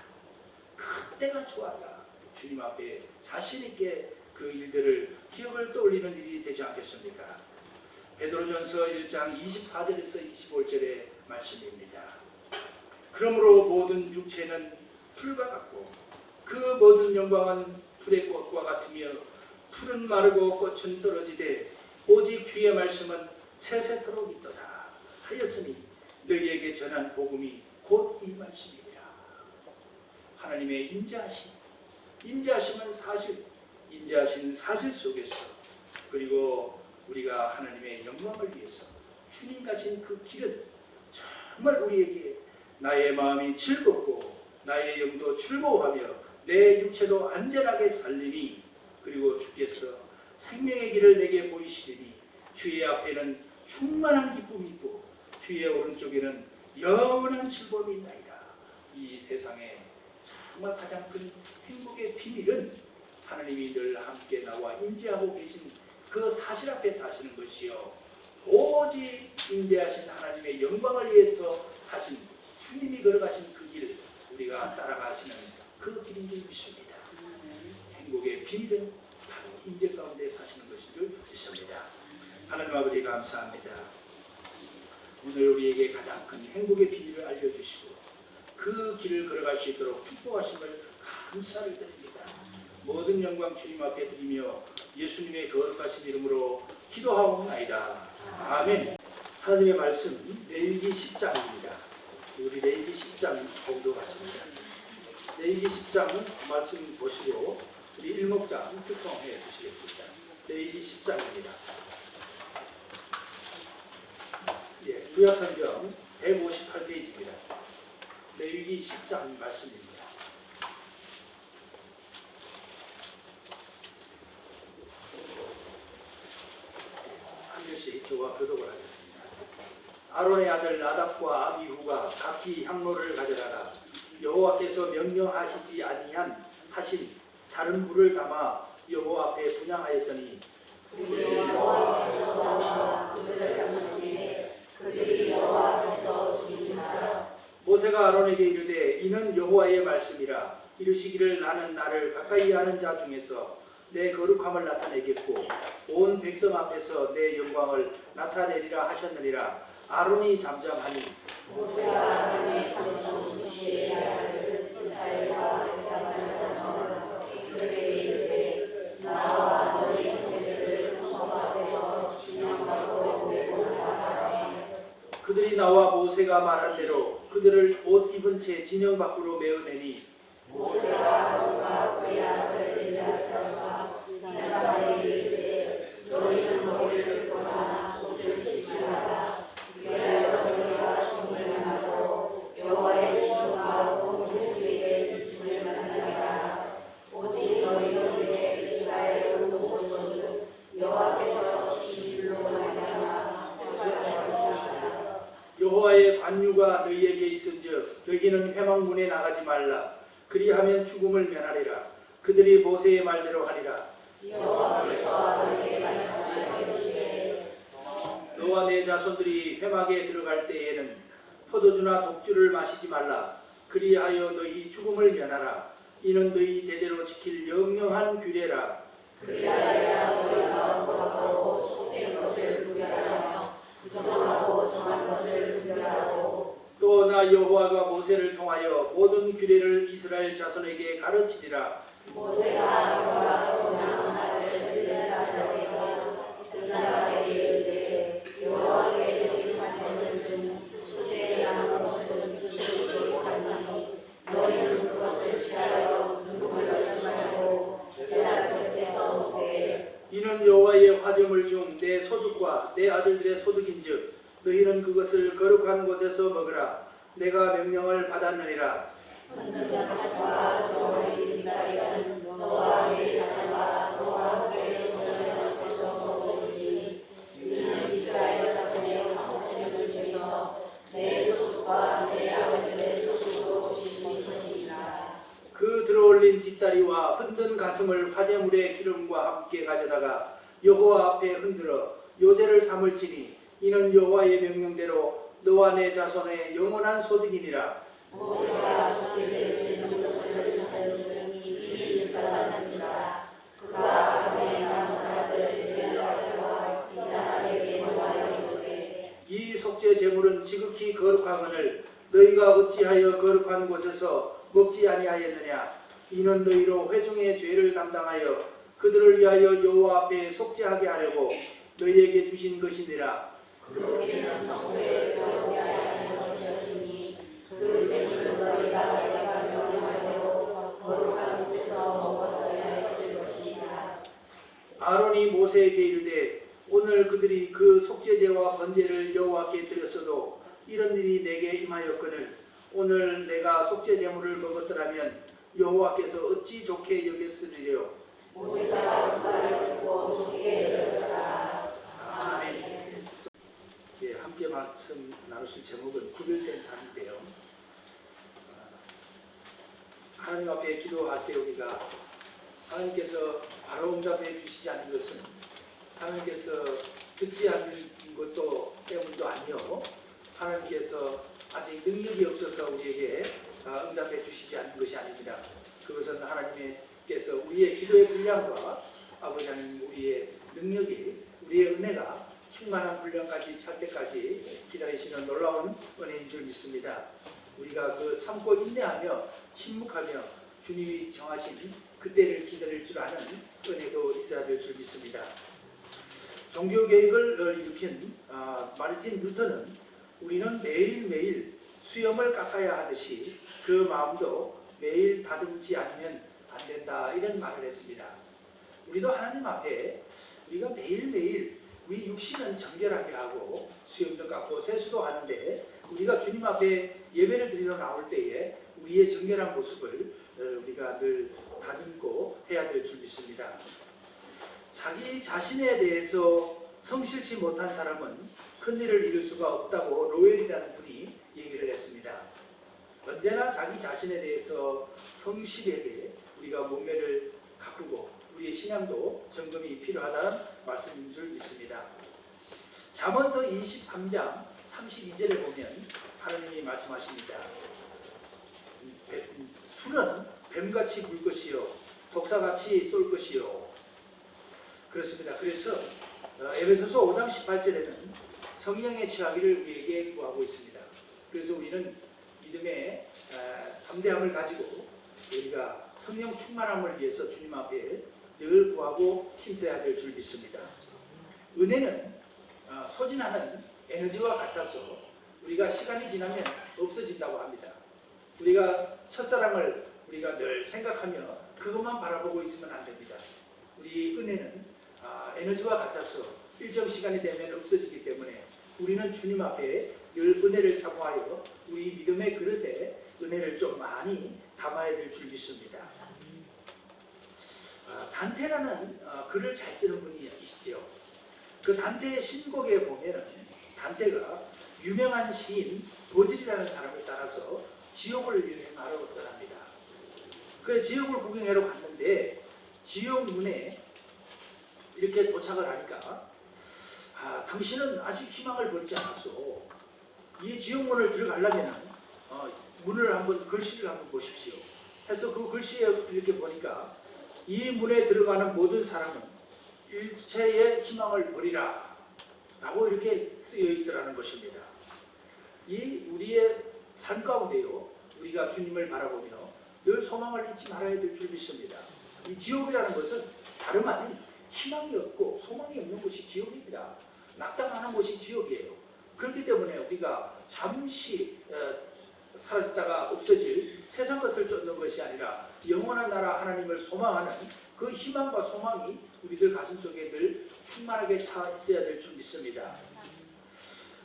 그때가 좋았다. 주님 앞에 자신 있게 그 일들을 기억을 떠올리는 일이 되지 않겠습니까? 베드로전서 1장 24절에서 25절의 말씀입니다. 그러므로 모든 육체는 풀과 같고 그 모든 영광은 풀의 꽃과 같으며 풀은 마르고 꽃은 떨어지되 오직 주의 말씀은 세세토록 있도다 하였으니 너희에게 전한 복음이 곧 이 말씀이니라. 하나님의 임재하심은 사실, 임재하신 사실 속에서 그리고 우리가 하나님의 영광을 위해서 주님 가신 그 길은 정말 우리에게 나의 마음이 즐겁고 나의 영도 즐거워하며 내 육체도 안전하게 살리니 그리고 주께서 생명의 길을 내게 보이시리니 주의 앞에는 충만한 기쁨이 있고 주의 오른쪽에는 영원한 즐거움이 있나이다. 이 세상에 정말 가장 큰 행복의 비밀은 하나님이 늘 함께 나와 임재하고 계신 그 사실 앞에 사시는 것이요 오직 임재하신 하나님의 영광을 위해서 사신 주님이 걸어가신 그 길 우리가 따라가시는 그 길인 줄 믿습니다. 비밀은 바로 임재 가운데 사시는 것인 줄 믿습니다. 하나님 아버지 감사합니다. 오늘 우리에게 가장 큰 행복의 비밀을 알려주시고 그 길을 걸어갈 수 있도록 축복하심을 감사를 드립니다. 모든 영광 주님 앞에 드리며 예수님의 거룩하신 이름으로 기도하옵나이다. 아멘. 하나님의 말씀 레위기 10장입니다. 우리 레위기 10장 공독하십니다. 레위기 10장은 말씀 보시고 우리 일목장 특송해 주시겠습니다. 레위기 10장입니다. 예, 구약성경 158페이지입니다. 레위기 10장 말씀입니다. 한 절씩 저와 교독을 하겠습니다. 아론의 아들 나답과 아비후가 각기 향로를 가져다가 여호와께서 명령하시지 아니한 하신 다른 물을 담아 여호와 앞에 분향하였더니 그들이 여호와 앞에서 죽이니라. 모세가 아론에게 이르되 이는 여호와의 말씀이라. 이르시기를 나는 나를 가까이 하는 자 중에서 내 거룩함을 나타내겠고 온 백성 앞에서 내 영광을 나타내리라 하셨느니라. 아론이 잠잠하니 모세가 아론의 삼손 무시의 아들 이스라엘과 백성을 그들에게 이르되 나와 너희 형제들을 성소 앞에서 진영하고 메고나가라. 그들이 나와 모세가 말한 대로 그들을 옷 입은 채 진영 밖으로 메어내니 모세가 아론과 그의 아들 엘리아살과 나답에게 이르되 너희는 머리를 떠나 옷을 찢지 마라. 왜냐하여 너희가 죽음을 만나도 여호와의 진노가 온 그들에게 미침을 만나리라. 오직 너희 형제 이스라엘 온 모든 여호와께서 진실로 말미암아 사랑하시리라. 여호와의 관유가 너희에게 있은즉 너희는 회막문에 나가지 말라. 그리하면 죽음을 면하리라. 그들이 모세의 말대로 하리라. 여호와께서 아론에게 말씀하시되 너와 내 자손들이 회막에 들어갈 때에는 포도주나 독주를 마시지 말라. 그리하여 너희 죽음을 면하라. 이는 너희 대대로 지킬 영영한 규례라. 그리하여야 너희가 거룩하고 속된 것을 분별하며 부정하고 정한 것을 분별하고 또 나 여호와가 모세를 통하여 모든 규례를 이스라엘 자손에게 가르치리라. 모세가 아론과 또 남은 아들 엘리아살에게 나답에게 이르되 여호와께 드린 헌물 중 수제에 남은 것은 지키도록 하니 너희는 그것을 취하여 누룩을 넣지 말고 제단 곁에서 먹되 이는 여호와의 화제물 중 내 소득과 내 아들들의 소득인즉 너희는 그것을 거룩한 곳에서 먹으라. 내가 명령을 받았느니라. 너와 내 자손과 너와 함께 정결한 곳에서 먹을지니 이는 이스라엘 자손의 화목제물 중에서 내 소득과 내 아들들의 소득으로 주신 것이니라. 그 들어올린 뒷다리와 흔든 가슴을 화제물의 기름과 함께 가져다가 여호와 앞에 흔들어 요제를 삼을지니 이는 여호와의 명령대로 너와 내 자손의 영원한 소득이니라. 모세가 속죄제를 드리는 것을 사용하니 이미 일사산이라. 그가 아론의 남은 아들 엘리아살과 나답에게 노하여 이르되 이 속죄 제물은 지극히 거룩하거늘 너희가 어찌하여 거룩한 곳에서 먹지 아니하였느냐. 이는 너희로 회중의 죄를 담당하여 그들을 위하여 여호와 앞에 속죄하게 하려고 너희에게 주신 것이니라. 그들은 성소에 들어오지 아니하는 것이었으니 그 제물은 너희가 내가 명령한 대로 거룩한 곳에서 먹었어야 했을 것이니라. 아론이 모세에게 이르되 오늘 그들이 그 속죄제와 번제를 여호와께 드렸어도 이런 일이 내게 임하였거늘 오늘 내가 속죄 제물을 먹었더라면 여호와께서 어찌 좋게 여겼으리요. 모세가 그 말을 듣고 좋게 여겼더라. 아멘. 예, 함께 말씀 나누실 제목은 구별된 삶인데요. 하나님 앞에 기도할 때 우리가 하나님께서 바로 응답해 주시지 않는 것은 하나님께서 듣지 않는 것도 때문도 아니요. 하나님께서 아직 능력이 없어서 우리에게 응답해 주시지 않는 것이 아닙니다. 그것은 하나님께서 우리 우리의 기도의 분량과 아버지 하나님 우리의 능력이 우리의 은혜가 충만한 분량까지 찰 때까지 기다리시는 놀라운 은혜인 줄 믿습니다. 우리가 그 참고 인내하며 침묵하며 주님이 정하신 그때를 기다릴 줄 아는 은혜도 있어야 될 줄 믿습니다. 종교개혁을 일으킨 마르틴 루터는 우리는 매일매일 수염을 깎아야 하듯이 그 마음도 매일 다듬지 않으면 안 된다 이런 말을 했습니다. 우리도 하나님 앞에 우리가 매일매일 우리 육신은 정결하게 하고 수염도 깎고 세수도 하는데 우리가 주님 앞에 예배를 드리러 나올 때에 우리의 정결한 모습을 우리가 늘 다듬고 해야 될 줄 믿습니다. 자기 자신에 대해서 성실치 못한 사람은 큰 일을 이룰 수가 없다고 로웰이라는 분이 얘기를 했습니다. 언제나 자기 자신에 대해서 성실하게 우리가 몸매를 가꾸고 우리의 신앙도 점검이 필요하다는 말씀인 줄 믿습니다. 잠언서 23장 32절에 보면 하나님이 말씀하십니다. 술은 뱀같이 물 것이요 독사같이 쏠 것이요. 그렇습니다. 그래서 에베소서 5장 18절에는 성령의 취하기를 우리에게 구하고 있습니다. 그래서 우리는 믿음의 담대함을 가지고 우리가 성령 충만함을 위해서 주님 앞에 늘 구하고 힘써야 될 줄 믿습니다. 은혜는 소진하는 에너지와 같아서 우리가 시간이 지나면 없어진다고 합니다. 우리가 첫사랑을 우리가 늘 생각하며 그것만 바라보고 있으면 안 됩니다. 우리 은혜는 에너지와 같아서 일정 시간이 되면 없어지기 때문에 우리는 주님 앞에 늘 은혜를 사모하여 우리 믿음의 그릇에 은혜를 좀 많이 담아야 될 줄 믿습니다. 단테라는 글을 잘 쓰는 분이 있죠. 그 단테의 신곡에 보면은 단테가 유명한 시인 보질이라는 사람을 따라서 지옥을 여행하러 떠납니다. 그 지옥을 구경하러 갔는데 지옥 문에 이렇게 도착을 하니까 당신은 아직 희망을 버리지 않았어. 이 지옥문을 들어가려면 문을 한번 글씨를 한번 보십시오. 해서 그 글씨에 이렇게 보니까 이 문에 들어가는 모든 사람은 일체의 희망을 버리라 라고 이렇게 쓰여 있더라는 것입니다. 이 우리의 삶 가운데요 우리가 주님을 바라보며 늘 소망을 잊지 말아야 될 줄 믿습니다. 이 지옥이라는 것은 다름 아닌 희망이 없고 소망이 없는 곳이 지옥입니다. 낙담하는 곳이 지옥이에요. 그렇기 때문에 우리가 잠시 사라졌다가 없어질 세상 것을 쫓는 것이 아니라 영원한 나라 하나님을 소망하는 그 희망과 소망이 우리들 가슴속에 늘 충만하게 차 있어야 될 줄 믿습니다.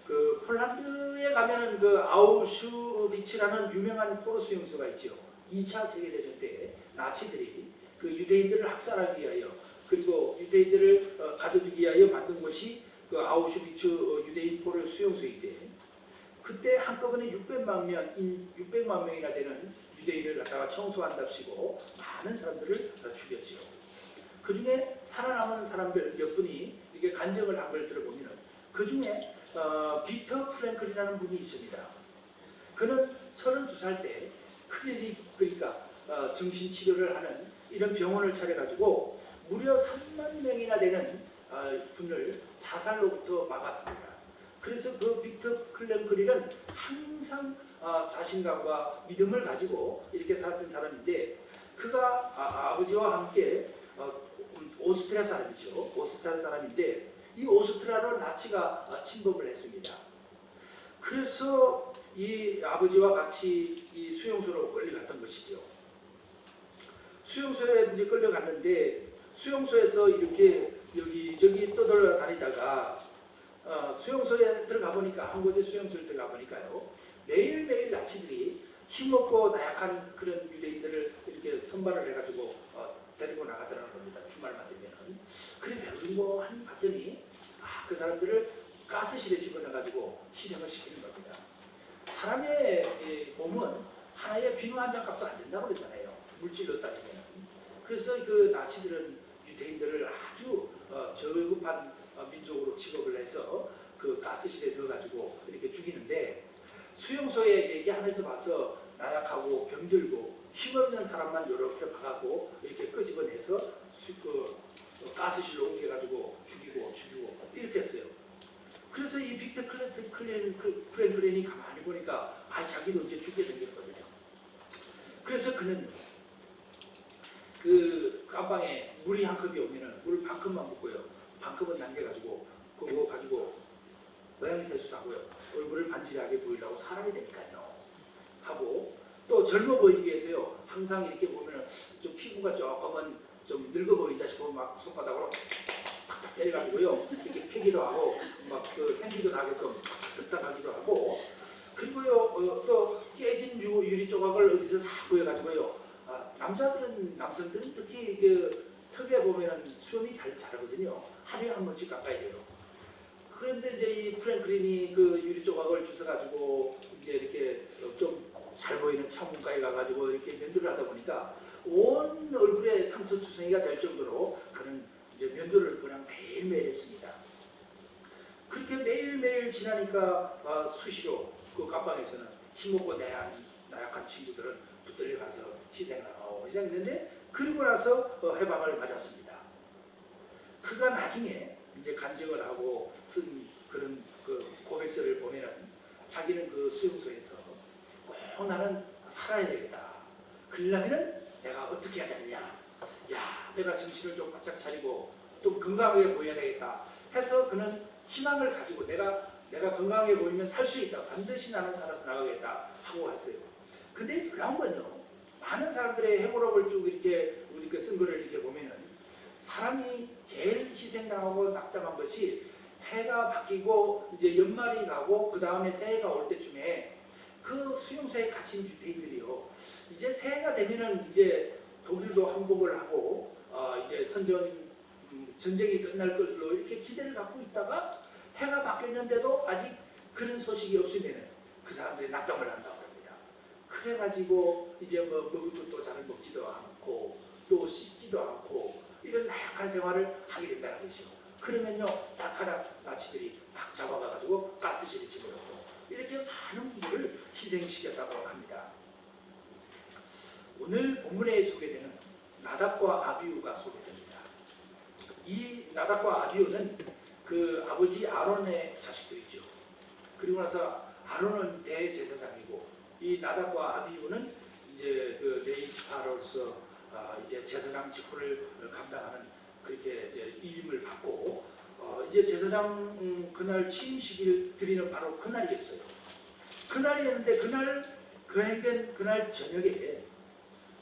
그 폴란드에 가면은 그 아우슈비츠라는 유명한 포로 수용소가 있죠. 2차 세계대전 때 나치들이 그 유대인들을 학살하기 위하여 그리고 유대인들을 가둬두기 위하여 만든 곳이 그 아우슈비츠 유대인 포로 수용소인데 그때 한꺼번에 600만 명이나 되는 유대인을 갖다가 청소한답시고 많은 사람들을 죽였죠. 그 중에 살아남은 사람들 몇 분이 이게 간증을 한 걸 들어보면 그 중에 빅터 프랭클이라는 분이 있습니다. 그는 32살 때 클리닉 그러니까 정신치료를 하는 이런 병원을 차려가지고 무려 3만 명이나 되는 분을 자살로부터 막았습니다. 그래서 그 빅터 프랭클은 항상 자신감과 믿음을 가지고 이렇게 살았던 사람인데 그가 아버지와 함께 오스트리아 사람이죠. 오스트리아 사람인데 이 오스트리아로 나치가 침범을 했습니다. 그래서 이 아버지와 같이 이 수용소로 끌려갔던 것이죠. 수용소에 이제 끌려갔는데 수용소에서 이렇게 여기저기 떠돌아다니다가 수용소에 들어가 보니까 한 곳에 수용소에 들어가 보니까요 매일매일 나치들이 힘없고 나약한 그런 유대인들을 이렇게 선발을 해가지고 데리고 나가더라는 겁니다. 주말만 되면은. 그래 우리 뭐 하니 봤더니 그 사람들을 가스실에 집어넣어가지고 희생을 시키는 겁니다. 사람의 몸은 하나의 비누 한 장 값도 안 된다고 그러잖아요. 물질로 따지면. 그래서 그 나치들은 유대인들을 아주 저급한 민족으로 취급을 해서 그 가스실에 넣어가지고 이렇게 죽이는데 수용소에 얘기하면서 봐서 나약하고 병들고 힘없는 사람만 이렇게 봐갖고 이렇게 끄집어내서 해서 그 가스실로 옮겨가지고 죽이고 이렇게 했어요. 그래서 이 빅터 프랭클린이 가만히 보니까 자기도 이제 죽게 생겼거든요. 그래서 그는 그 감방에 물이 한 컵이 오면은 물 반 컵만 붓고요. 반 컵은 남겨가지고 그거 가지고 고양이 세수도 하고요. 얼굴을 반지하게 보이려고 사람이 되니까요. 하고 또 젊어 보이기 위해서요. 항상 이렇게 보면은 좀 피부가 조금은 좀 늙어 보인다 싶으면 막 손바닥으로 탁탁 때려가지고요. 이렇게 패기도 하고 막 그 생기도 나게끔 탁탁하기도 하고 그리고요 또 깨진 유리 조각을 어디서 싹 구해가지고요. 남성들은 특히 그 턱에 보면은 수염이 잘 자라거든요. 하루에 한 번씩 깎아야 돼요. 그런데 이제 이 프랭클린이 그 유리 조각을 주워가지고 이제 이렇게 좀 잘 보이는 창문가에 가가지고 이렇게 면도를 하다 보니까 온 얼굴에 상처 투성이가 될 정도로 그는 이제 면도를 그냥 매일매일 했습니다. 그렇게 매일매일 지나니까 수시로 그 감방에서는 힘없고 나약한 친구들은 붙들려 가서 희생했는데 그리고 나서 해방을 맞았습니다. 그가 나중에 이제 간증을 하고 쓴 그런 그 고백서를 보면은 자기는 그 수용소에서 꼭 나는 살아야 되겠다. 그러려면은 내가 어떻게 해야 되느냐. 내가 정신을 좀 바짝 차리고 또 건강하게 보여야 되겠다. 해서 그는 희망을 가지고 내가 건강하게 보이면 살 수 있다. 반드시 나는 살아서 나가겠다 하고 왔어요. 근데 놀라운 건요. 많은 사람들의 해고록을 쭉 이렇게 우리가 쓴 거를 이렇게 보면은 사람이 제일 희생당하고 낙담한 것이 해가 바뀌고 이제 연말이 가고 그 다음에 새해가 올 때쯤에 그 수용소에 갇힌 유대인들이요. 이제 새해가 되면은 이제 독일도 항복을 하고 이제 전쟁이 끝날 걸로 이렇게 기대를 갖고 있다가 해가 바뀌었는데도 아직 그런 소식이 없으면은 그 사람들이 낙담을 한다고 합니다. 그래가지고 이제 뭐 먹을 것도 잘 먹지도 않고 또 씻지도 않고 이런 나약한 생활을 하게 된다는 것이죠. 그러면요 딱하나 나치들이 딱 잡아가지고 가스실에 집어넣고 이렇게 많은 분들을 희생시켰다고 합니다. 오늘 본문에 소개되는 나답과 아비후가 소개됩니다. 이 나답과 아비후는 그 아버지 아론의 자식들이죠. 그리고 나서 아론은 대제사장이고 이 나답과 아비후는 이제 그 레이지파로서 이제 제사장 직분을 감당하는 그렇게 이제 이임을 받고 이제 제사장 그날 취임식을 드리는 바로 그날이었어요. 그날이었는데 그날 거행된 그날 저녁에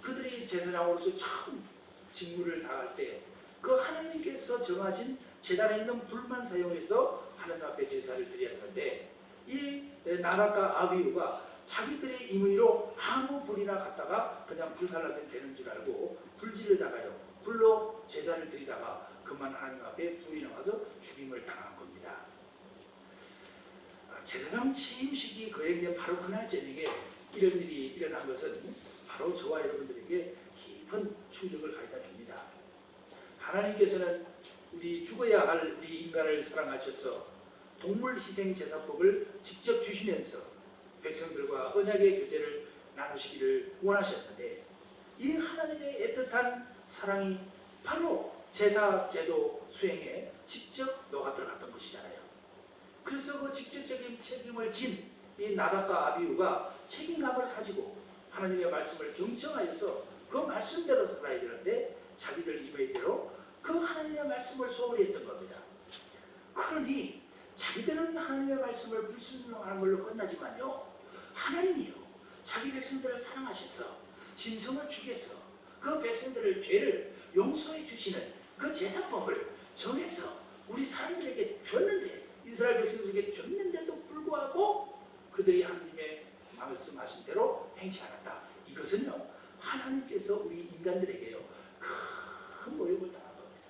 그들이 제사장으로서 처음 직무를 다할 때 그 하나님께서 정하신 제단에 있는 불만 사용해서 하나님 앞에 제사를 드렸는데 이 나답과 아비후가 자기들의 임의로 아무 불이나 갖다가 그냥 불살라면 되는 줄 알고 불지르다가요 불로 제사를 드리다가 그만 하나님 앞에 불이 나와서 죽임을 당한 겁니다. 제사장 취임식이 거행된 바로 그날 저녁에 이런 일이 일어난 것은 바로 저와 여러분들에게 깊은 충격을 가져다 줍니다. 하나님께서는 우리 죽어야 할 우리 인간을 사랑하셔서 동물 희생 제사법을 직접 주시면서 백성들과 언약의 교제를 나누시기를 원하셨는데 이 하나님의 애틋한 사랑이 바로 제사 제도 수행에 직접 녹아 들어갔던 것이잖아요. 그래서 그 직접적인 책임을 진 이 나답과 아비후가 책임감을 가지고 하나님의 말씀을 경청하여서 그 말씀대로 살아야 되는데 자기들 임의대로 그 하나님의 말씀을 소홀히 했던 겁니다. 그러니 자기들은 하나님의 말씀을 불순종하는 걸로 끝나지만요. 하나님이요. 자기 백성들을 사랑하셔서 짐승을 죽여서 그 백성들의 죄를 용서해 주시는 그 제사법을 정해서 우리 사람들에게 줬는데 이스라엘 백성들에게 줬는데도 불구하고 그들이 하나님의 말씀하신 대로 행치 않았다. 이것은요. 하나님께서 우리 인간들에게요. 큰 모욕을 당한 겁니다.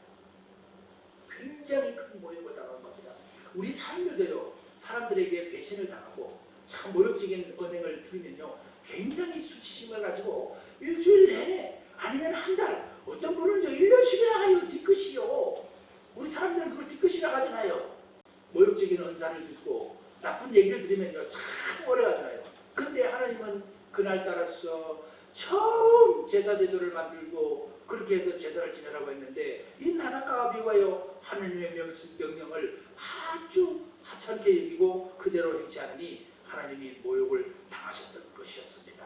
굉장히 큰 모욕을 당한 겁니다. 우리 사람들도요. 사람들에게 배신을 당하고 참 모욕적인 언행을 들으면요. 굉장히 수치심을 가지고 일주일 내내 아니면 한 달 어떤 분은 1년씩이나 가요. 뒤끝이요. 우리 사람들은 그걸 뒤끝이라 하잖아요. 모욕적인 언사를 듣고 나쁜 얘기를 들으면요. 참 오래 가잖아요. 그런데 하나님은 그날 따라서 처음 제사제도를 만들고 그렇게 해서 제사를 지내라고 했는데 이 나다과 아비후가요 하나님의 명령을 아주 하찮게 여기고 그대로 행치 않으니 하나님이 모욕을 당하셨던 것이었습니다.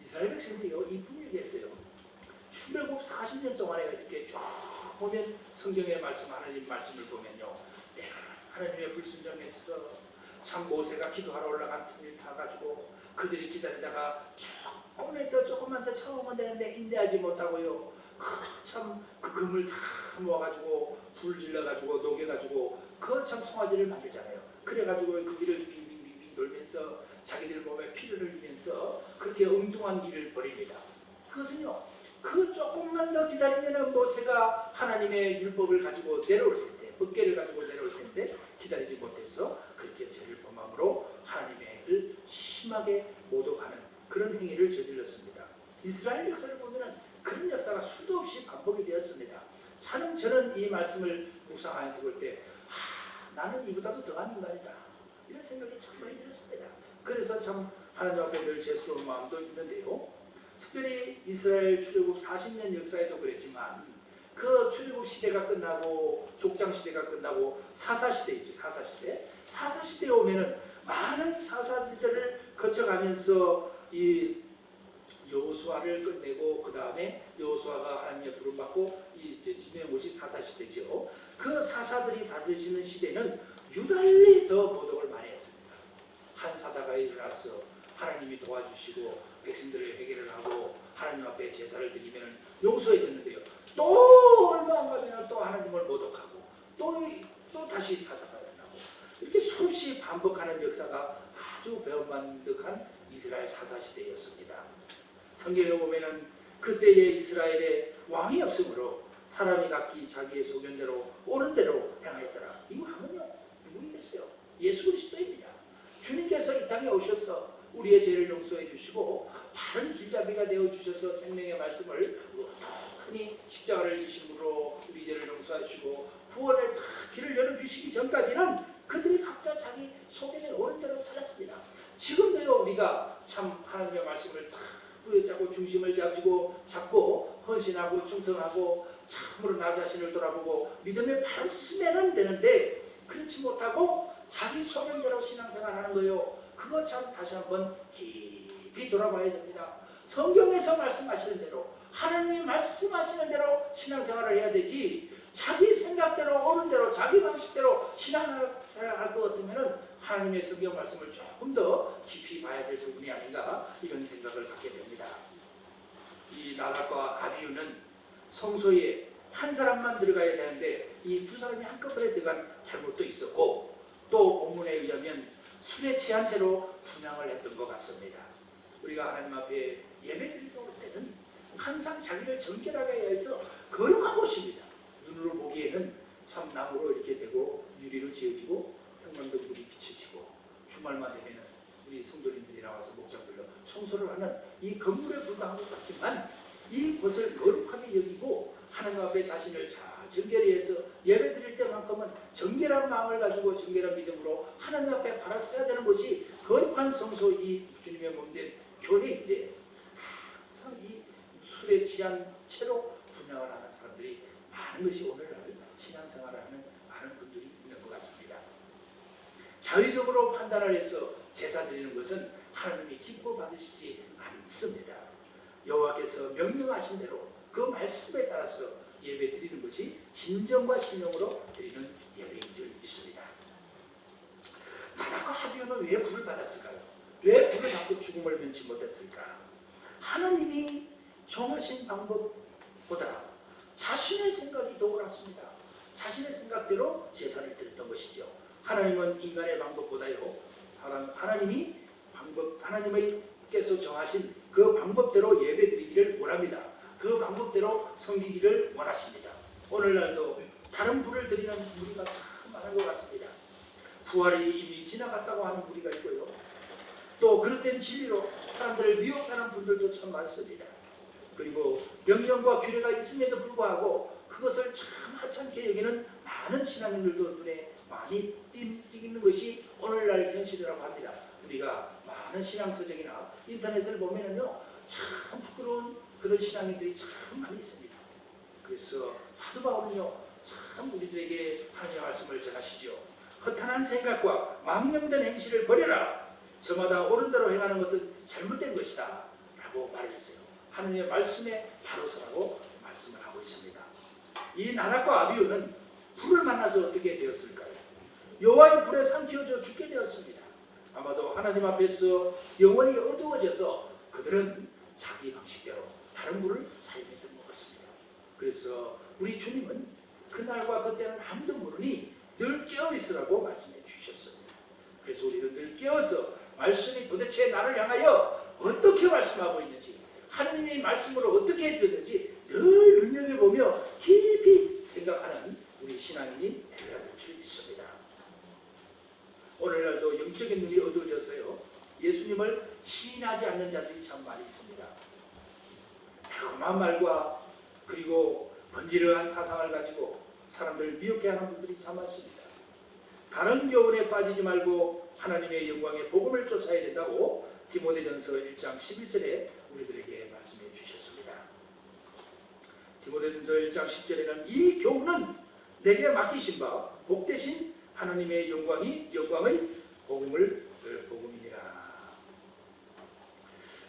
이스라엘 백성들이요 이 분위기가 있어요. 출애굽 40년 동안에 이렇게 쭉 보면 성경의 말씀 하나님 말씀을 보면요 하나님의 불순종에서 참 모세가 기도하러 올라간 틈을 타가지고 그들이 기다리다가 조금만 더 참으면 되는데 인내하지 못하고요 참 그 금을 다 모아가지고 불 질러가지고 녹여가지고 그 참 송아지를 만들잖아요. 그래가지고 그 길을 빙빙빙빙 돌면서 자기들 몸에 피를 흘리면서 그렇게 엉뚱한 길을 벌입니다. 그것은요 그 조금만 더 기다리면 모세가 하나님의 율법을 가지고 내려올 텐데 법궤를 가지고 내려올 텐데 기다리지 못해서 그렇게 죄를 범함으로 하나님의 심하게 모독하는 그런 행위를 저질렀습니다. 이스라엘 역사를 보면 그런 역사가 수도 없이 반복이 되었습니다. 저는 이 말씀을 묵상하면서 볼 때 나는 이보다도 더한 인간이다 이런 생각이 참 많이 들었습니다. 그래서 참 하나님 앞에 늘 죄스러운 마음도 있는데요. 특별히 이스라엘 출애굽 40년 역사에도 그랬지만 그 출애굽 시대가 끝나고 족장 시대가 끝나고 사사 시대 있죠. 사사 시대에 오면은 많은 사사 시대를 거쳐가면서 이 여호수아를 끝내고 그 다음에 여호수아가 하나님의 부름 받고 진행한 곳이 사사 시대죠. 그 사사들이 다스리는 시대는 유달리 더 모독을 많이 했습니다. 한 사사가 일어나서 하나님이 도와주시고 백성들의 회개를 하고 하나님 앞에 제사를 드리면 용서해졌는데요. 또 얼마 안 가면 또 하나님을 모독하고 또 다시 사사가 일어나고 이렇게 수없이 반복하는 역사가 아주 배은만득한 이스라엘 사사 시대였습니다. 성경에 보면은 그때의 이스라엘에 왕이 없으므로 사람이 각기 자기의 소견대로 옳은 대로 행하였더라. 이 왕은요 누구이겠어요? 예수 그리스도입니다. 주님께서 이 땅에 오셔서 우리의 죄를 용서해 주시고 바른 길잡이가 되어 주셔서 생명의 말씀을 흔히 십자가를 지심으로 우리 죄를 용서하시고 구원의 길을 열어주시기 전까지는 그들이 각자 자기 소견에 옳은 대로 살았습니다. 지금도요 우리가 참 하나님의 말씀을 부여잡고 중심을 잡고 헌신하고 충성하고 참으로 나 자신을 돌아보고 믿음에 바로 쓰면 되는데 그렇지 못하고 자기 소견대로 신앙생활하는 거요. 그거 참 다시 한번 깊이 돌아봐야 됩니다. 성경에서 말씀하시는 대로 하나님이 말씀하시는 대로 신앙생활을 해야 되지 자기 생각대로 옳은 대로 자기 방식대로 신앙생활할 것 같으면 하나님의 성경 말씀을 조금 더 깊이 봐야 될 부분이 아닌가 이런 생각을 갖게 됩니다. 이 나답과 아비후는 성소에 한 사람만 들어가야 되는데 이 두 사람이 한꺼번에 들어간 잘못도 있었고 또 본문에 의하면 술에 취한 채로 분향을 했던 것 같습니다. 우리가 하나님 앞에 예배드리러 올 때는 항상 자기를 정결하게 해서 거룩한 곳입니다. 눈으로 보기에는 참 나무로 이렇게 되고 유리로 지어지고 형광등 불이 비춰지고 주말만 되면 우리 성도님들이 나와서 목장들로 청소를 하는 이 건물에 불과한 것 같지만 이곳을 거룩하게 여기고 하나님 앞에 자신을 잘 정결히 해서 예배 드릴 때만큼은 정결한 마음을 가지고 정결한 믿음으로 하나님 앞에 바라서야 되는 것이 거룩한 성소 이 주님의 몸된 교회인데 항상 이 술에 취한 채로 분양을 하는 사람들이 많은 것이 오늘날 신앙생활을 하는 많은 분들이 있는 것 같습니다. 자의적으로 판단을 해서 제사 드리는 것은 하나님이 기뻐 받으시지 않습니다. 여호와께서 명령하신 대로 그 말씀에 따라서 예배 드리는 것이 진정과 신령으로 드리는 예배인 줄 믿습니다. 나답과 아비후는 왜 불을 받았을까요? 왜 불을 받고 죽음을 면치 못했을까? 하나님이 정하신 방법보다 자신의 생각이 더 옳았습니다. 자신의 생각대로 제사를 드렸던 것이죠. 하나님은 인간의 방법보다요, 하나님께서 정하신 그 방법대로 예배드리기를 원합니다. 그 방법대로 섬기기를 원하십니다. 오늘날도 다른 불을 드리는 무리가 참 많은 것 같습니다. 부활이 이미 지나갔다고 하는 무리가 있고요. 또 그릇된 진리로 사람들을 미혹하는 분들도 참 많습니다. 그리고 명령과 규례가 있음에도 불구하고 그것을 참 하찮게 여기는 많은 신앙인들도 눈에 많이 띄는 것이 오늘날 현실이라고 합니다. 우리가 많은 신앙서적이나 인터넷을 보면은요, 참 부끄러운 그런 신앙인들이 참 많이 있습니다. 그래서 사도 바울은요, 참 우리들에게 하나님의 말씀을 전하시죠. 허탄한 생각과 망령된 행실을 버려라. 저마다 옳은 대로 행하는 것은 잘못된 것이다 라고 말을 했어요. 하나님의 말씀에 바로 서라고 말씀을 하고 있습니다. 이 나락과 아비후는 불을 만나서 어떻게 되었을까요? 여호와의 불에 삼켜져 죽게 되었습니다. 아마도 하나님 앞에서 영원히 어두워져서 그들은 자기 방식대로 다른 불을 사용했던 것 같습니다. 그래서 우리 주님은 그날과 그때는 아무도 모르니 늘 깨어있으라고 말씀해 주셨습니다. 그래서 우리는 늘 깨어서 말씀이 도대체 나를 향하여 어떻게 말씀하고 있는지, 하나님의 말씀으로 어떻게 해주는지 늘 눈여겨보며 깊이 생각하는 우리 신앙인이 되어야 될 줄 믿습니다. 오늘날도 영적인 눈이 어두워졌어요. 예수님을 시인하지 않는 자들이 참 많이 있습니다. 달콤한 말과 그리고 번지르한 사상을 가지고 사람들을 미혹해 하는 분들이 참 많습니다. 다른 교훈에 빠지지 말고 하나님의 영광의 복음을 쫓아야 된다고 디모데전서 1장 11절에 우리들에게 말씀해 주셨습니다. 디모데전서 1장 10절에는 이 교훈은 내게 맡기신 바 복되신 하나님의 영광의 복음이니라.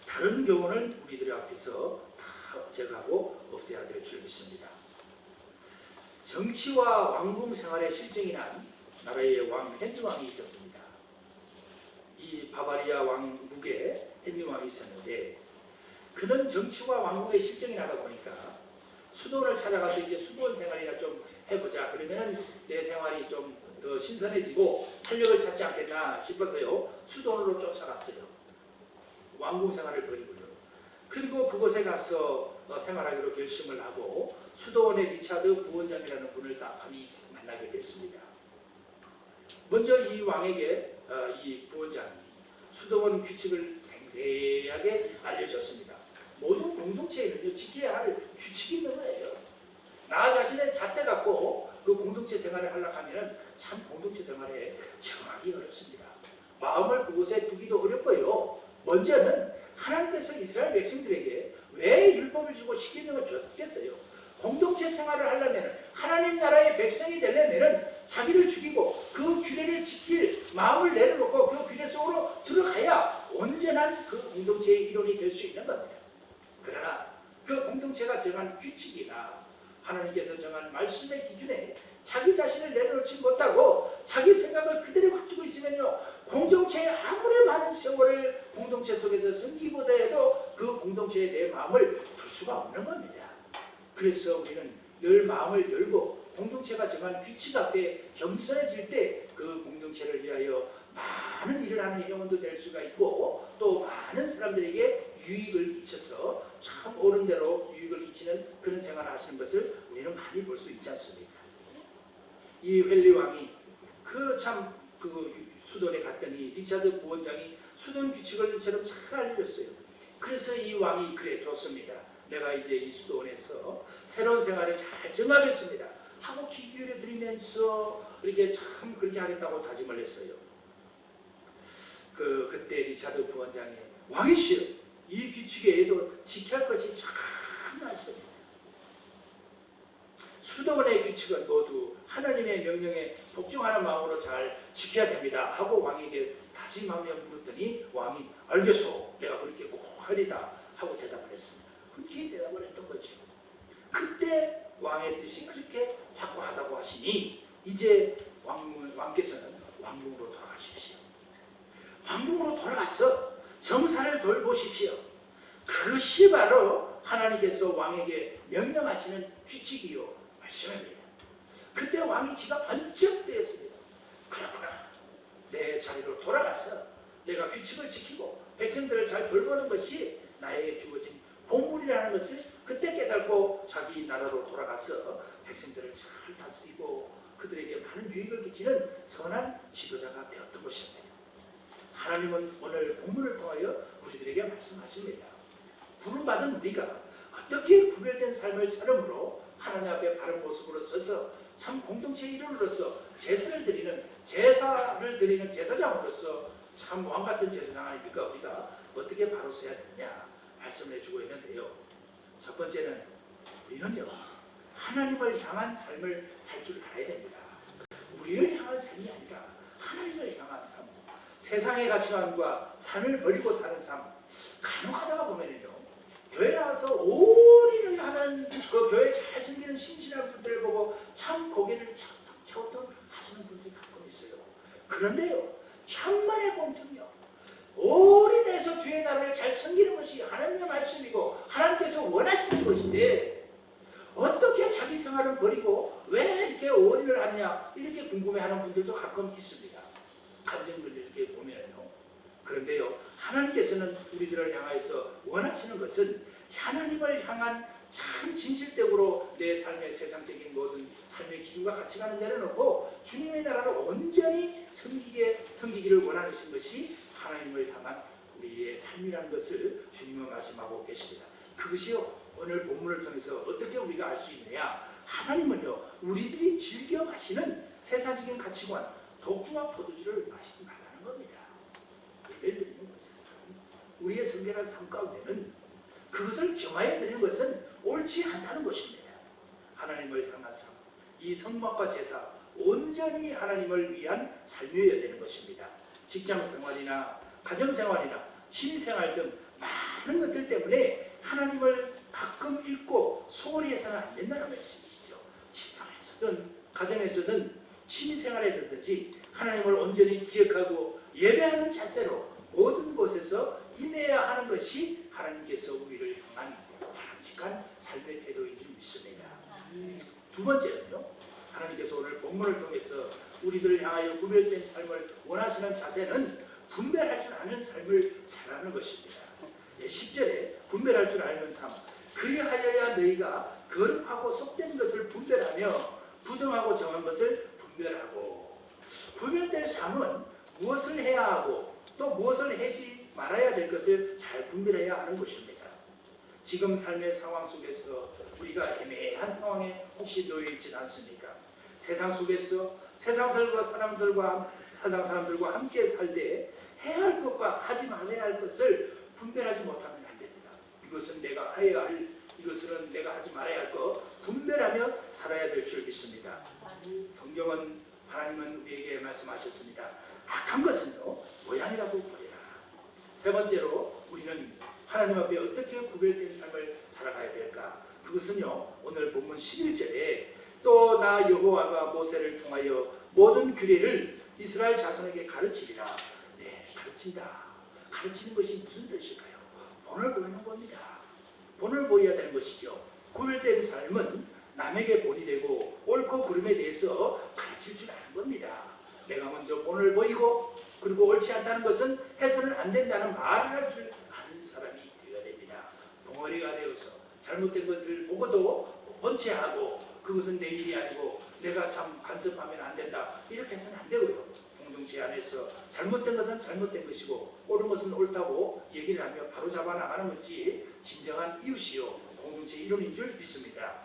다른 교훈을 우리들 앞에서 다 제거하고 없애야 될 줄 믿습니다. 정치와 왕궁 생활에 실정이 난 나라의 왕 헨리 왕이 있었습니다. 이 바바리아 왕국에 헨리 왕이 있었는데 그는 정치와 왕궁에 실정이 나다 보니까 수도원을 찾아가서 이제 수도원 생활이나 좀 해보자. 그러면은 내 생활이 좀 더 신선해지고 활력을 찾지 않겠나 싶어서요. 수도원으로 쫓아갔어요. 왕궁 생활을 벌이고요. 그리고 그곳에 가서 생활하기로 결심을 하고 수도원의 리차드 부원장이라는 분을 딱하니 만나게 됐습니다. 먼저 이 왕에게 이 부원장이 수도원 규칙을 생생하게 알려줬습니다. 모든 공동체에는 지켜야 할 규칙이 있는 거예요. 나 자신의 잣대 갖고 그 공동체 생활을 하려고 하면 참 공동체 생활에 정하기 어렵습니다. 마음을 그곳에 두기도 어렵고요. 먼저는 하나님께서 이스라엘 백성들에게 왜 율법을 주고 십계명을 줬겠어요? 공동체 생활을 하려면 하나님 나라의 백성이 되려면 자기를 죽이고 그 규례를 지킬 마음을 내려놓고 그 규례 속으로 들어가야 온전한 그 공동체의 일원이 될 수 있는 겁니다. 그러나 그 공동체가 정한 규칙이나 하나님께서 정한 말씀의 기준에 자기 자신을 내려놓지 못하고 자기 생각을 그대로 가지고 있으면요, 공동체에 아무리 많은 세월을 공동체 속에서 섬기고자 해도 그 공동체에 내 마음을 둘 수가 없는 겁니다. 그래서 우리는 늘 마음을 열고 공동체가 정한 규칙 앞에 겸손해질 때 그 공동체를 위하여 많은 일을 하는 회원도 될 수가 있고 또 많은 사람들에게 유익을 끼쳐서 참 옳은 대로 유익을 끼치는 그런 생활을 하시는 것을 우리는 많이 볼 수 있지 않습니까? 이 헨리 왕이 그 수도원에 갔더니 리차드 부원장이 수도원 규칙을 이처럼 잘 알려줬어요. 그래서 이 왕이 그래 좋습니다. 내가 이제 이 수도원에서 새로운 생활을 잘 정하겠습니다 하고 귀 기울여 드리면서 이렇게 참 그렇게 하겠다고 다짐을 했어요. 그때 리차드 부원장이 왕이시여 이 규칙에도 지켜야 할 것이 참 많습니다. 수도원의 규칙은 모두 하나님의 명령에 복종하는 마음으로 잘 지켜야 됩니다 하고 왕에게 다짐하며 물었더니 왕이 알겠소 내가 그렇게 꼭 하리다 하고 대답을 했습니다. 그렇게 대답을 했던 거죠. 그때 왕의 뜻이 그렇게 확고하다고 하시니 이제 왕께서는 왕궁으로 돌아가십시오. 왕궁으로 돌아가서 정사를 돌보십시오. 그것이 바로 하나님께서 왕에게 명령하시는 규칙이요 말씀입니다. 그때 왕이 귀가 번쩍 뜨였습니다. 그렇구나. 내 자리로 돌아가서 내가 규칙을 지키고 백성들을 잘 돌보는 것이 나에게 주어진 본분이라는 것을 그때 깨닫고 자기 나라로 돌아가서 백성들을 잘 다스리고 그들에게 많은 유익을 끼치는 선한 지도자가 되었던 것입니다. 하나님은 오늘 본문을 통하여 우리들에게 말씀하십니다. 부름받은 우리가 어떻게 구별된 삶을 살음으로 하나님 앞에 바른 모습으로 서서 참 공동체의 일원으로서 제사를 드리는 제사장으로서 참 왕같은 제사장 아닙니까? 우리가 어떻게 바로 서야 되느냐 말씀을 해주고 있는데요. 첫 번째는 우리는요 하나님을 향한 삶을 살 줄 알아야 됩니다. 우리를 향한 삶이 아니라 하나님을 향한 삶. 세상의 가치관과 산을 버리고 사는 삶. 간혹하다가 보면요, 교회 나와서 올인을 하는 그 교회 잘 섬기는 신실한 분들을 보고 참 고개를 차곡차곡 하시는 분들이 가끔 있어요. 그런데요, 천만의 공통이요, 올인해서 주의 나라를 잘 섬기는 것이 하나님의 말씀이고 하나님께서 원하시는 것인데, 어떻게 자기 생활을 버리고 왜 이렇게 올인을 하느냐 이렇게 궁금해하는 분들도 가끔 있습니다. 간증들 이렇게 보면요. 그런데요, 하나님께서는 우리들을 향하여서 원하시는 것은 하나님을 향한 참 진실되고 내 삶의 세상적인 모든 삶의 기준과 가치관을 내려놓고 주님의 나라를 온전히 섬기기를 원하시는 것이 하나님을 향한 우리의 삶이라는 것을 주님은 말씀하고 계십니다. 그것이요, 오늘 본문을 통해서 어떻게 우리가 알 수 있느냐, 하나님은요, 우리들이 즐겨 마시는 세상적인 가치관, 독주와 포도주를 마시지 말라는 겁니다. 예를 들면 우리의 성결한 삶 가운데는 그것을 경화해 드리는 것은 옳지 않다는 것입니다. 하나님을 향한 삶, 이 성막과 제사, 온전히 하나님을 위한 삶이어야 되는 것입니다. 직장생활이나 가정생활이나 취미생활 등 많은 것들 때문에 하나님을 가끔 잊고 소홀히 해서는 안 된다는 말씀이시죠. 직장에서든 가정에서든 취미생활에든지 하나님을 온전히 기억하고 예배하는 자세로 모든 곳에서 임해야 하는 것이 하나님께서 우리를 향한 바람직한 삶의 태도인 줄 믿습니다. 두 번째는요, 하나님께서 오늘 본문을 통해서 우리들을 향하여 구별된 삶을 원하시는 자세는 분별할 줄 아는 삶을 살아가는 것입니다. 10절에 분별할 줄 아는 삶, 그리하여야 너희가 거룩하고 속된 것을 분별하며 부정하고 정한 것을 분별하고. 분별될 삶은 무엇을 해야 하고 또 무엇을 하지 말아야 될 것을 잘 분별해야 하는 것입니다. 지금 삶의 상황 속에서 우리가 애매한 상황에 혹시 놓여 있지 않습니까? 세상 속에서 세상 사람들과 함께 살 때 해야 할 것과 하지 말아야 할 것을 분별하지 못하면 안 됩니다. 이것은 내가 해야 할, 이것은 내가 하지 말아야 할 것, 분별하며 살아야 될 줄 믿습니다. 성경은, 하나님은 우리에게 말씀하셨습니다. 악한 것은요, 모양이라고 버리라. 세 번째로 우리는 하나님 앞에 어떻게 구별된 삶을 살아가야 될까? 그것은요, 오늘 본문 11절에 또 나 여호와가 모세를 통하여 모든 규례를 이스라엘 자손에게 가르치리라. 네, 가르친다. 가르치는 것이 무슨 뜻일까요? 본을 보이는 겁니다. 본을 보여야 되는 것이죠. 구별된 삶은 남에게 본이 되고 옳고 그름에 대해서 가르칠 줄 아는 겁니다. 내가 먼저 본을 보이고 그리고 옳지 않다는 것은 해서는 안 된다는 말을 할 줄 아는 사람이 되어야 됩니다. 덩어리가 되어서 잘못된 것을 보고도 번체하고 그것은 내 일이 아니고 내가 참 간섭하면 안 된다, 이렇게 해서는 안 되고요. 공동체 안에서 잘못된 것은 잘못된 것이고 옳은 것은 옳다고 얘기를 하며 바로잡아 나가는 것이 진정한 이웃이요 공동체 이론인 줄 믿습니다.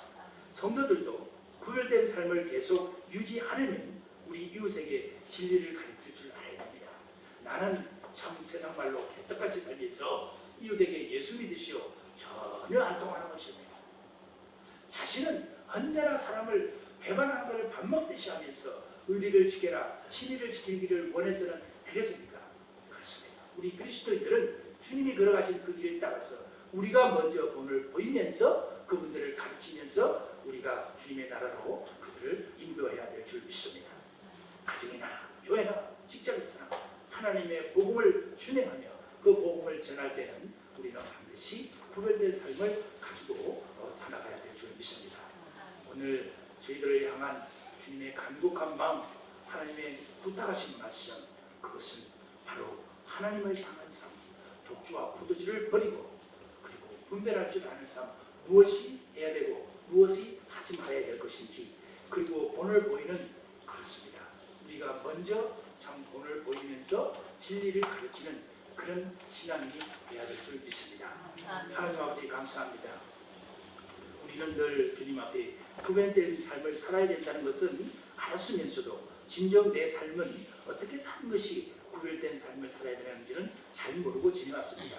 성도들도 구별된 삶을 계속 유지하려면 우리 이웃에게 진리를 가르칠 줄 알아야 됩니다. 나는 참 세상 말로 개떡같이 살면서 이웃에게 예수 믿으시오 전혀 안 통하는 것입니다. 자신은 언제나 사람을 배반하는 것을 밥 먹듯이 하면서 의리를 지켜라, 신의를 지키기를 원해서는 되겠습니까? 그렇습니다. 우리 그리스도인들은 주님이 걸어가신 그 길을 따라서 우리가 먼저 본을 보이면서 그분들을 가르치면서 우리가 주님의 나라로 그들을 인도해야 될 줄 믿습니다. 가정이나 교회나 직장에서나 하나님의 복음을 준행하며 그 복음을 전할 때는 우리는 반드시 구별된 삶을 가지고 살아가야 될 줄 믿습니다. 오늘 저희들을 향한 주님의 간곡한 마음, 하나님의 부탁하신 말씀, 그것은 바로 하나님을 향한 삶, 독주와 포도주를 버리고 그리고 분별할 줄 아는 삶, 무엇이 해야 되고 무엇이 하지 말아야 될 것인지, 그리고 본을 보이는, 그렇습니다. 우리가 먼저 참 본을 보이면서 진리를 가르치는 그런 신앙이 되어야 될 줄 믿습니다. 하나님 아버지 감사합니다. 우리는 늘 주님 앞에 구별된 삶을 살아야 된다는 것은 알았으면서도 진정 내 삶은 어떻게 사는 것이 구별된 삶을 살아야 되는지는 잘 모르고 지내왔습니다.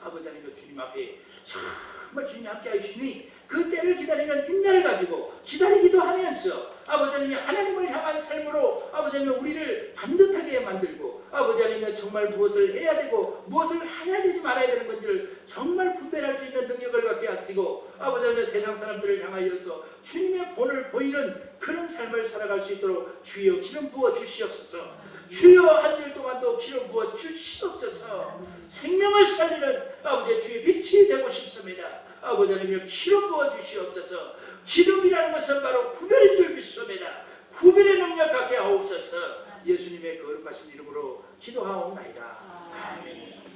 아버지 하나님 주님 앞에 참 정말 주님이 함께 하시니 그 때를 기다리는 인내를 가지고 기다리기도 하면서 아버지 하나님 하나님을 향한 삶으로 아버지 하나님 우리를 반듯하게 만들고 아버지 하나님 정말 무엇을 해야 되고 무엇을 해야 되지 말아야 되는 건지를 정말 분별할 수 있는 능력을 갖게 하시고 아버지 하나님 세상 사람들을 향하여서 주님의 본을 보이는 그런 삶을 살아갈 수 있도록 주여 기름 부어 주시옵소서. 주여 한 주일 동안도 기름 부어 주시옵소서. 생명을 살리는 아버지 주의 빛이 되고 싶습니다. 아버지 하나님 기름 부어 주시옵소서. 기름이라는 것은 바로 구별인 줄 믿습니다. 구별의 능력 갖게 하옵소서. 예수님의 거룩하신 이름으로 기도하옵나이다. 아멘.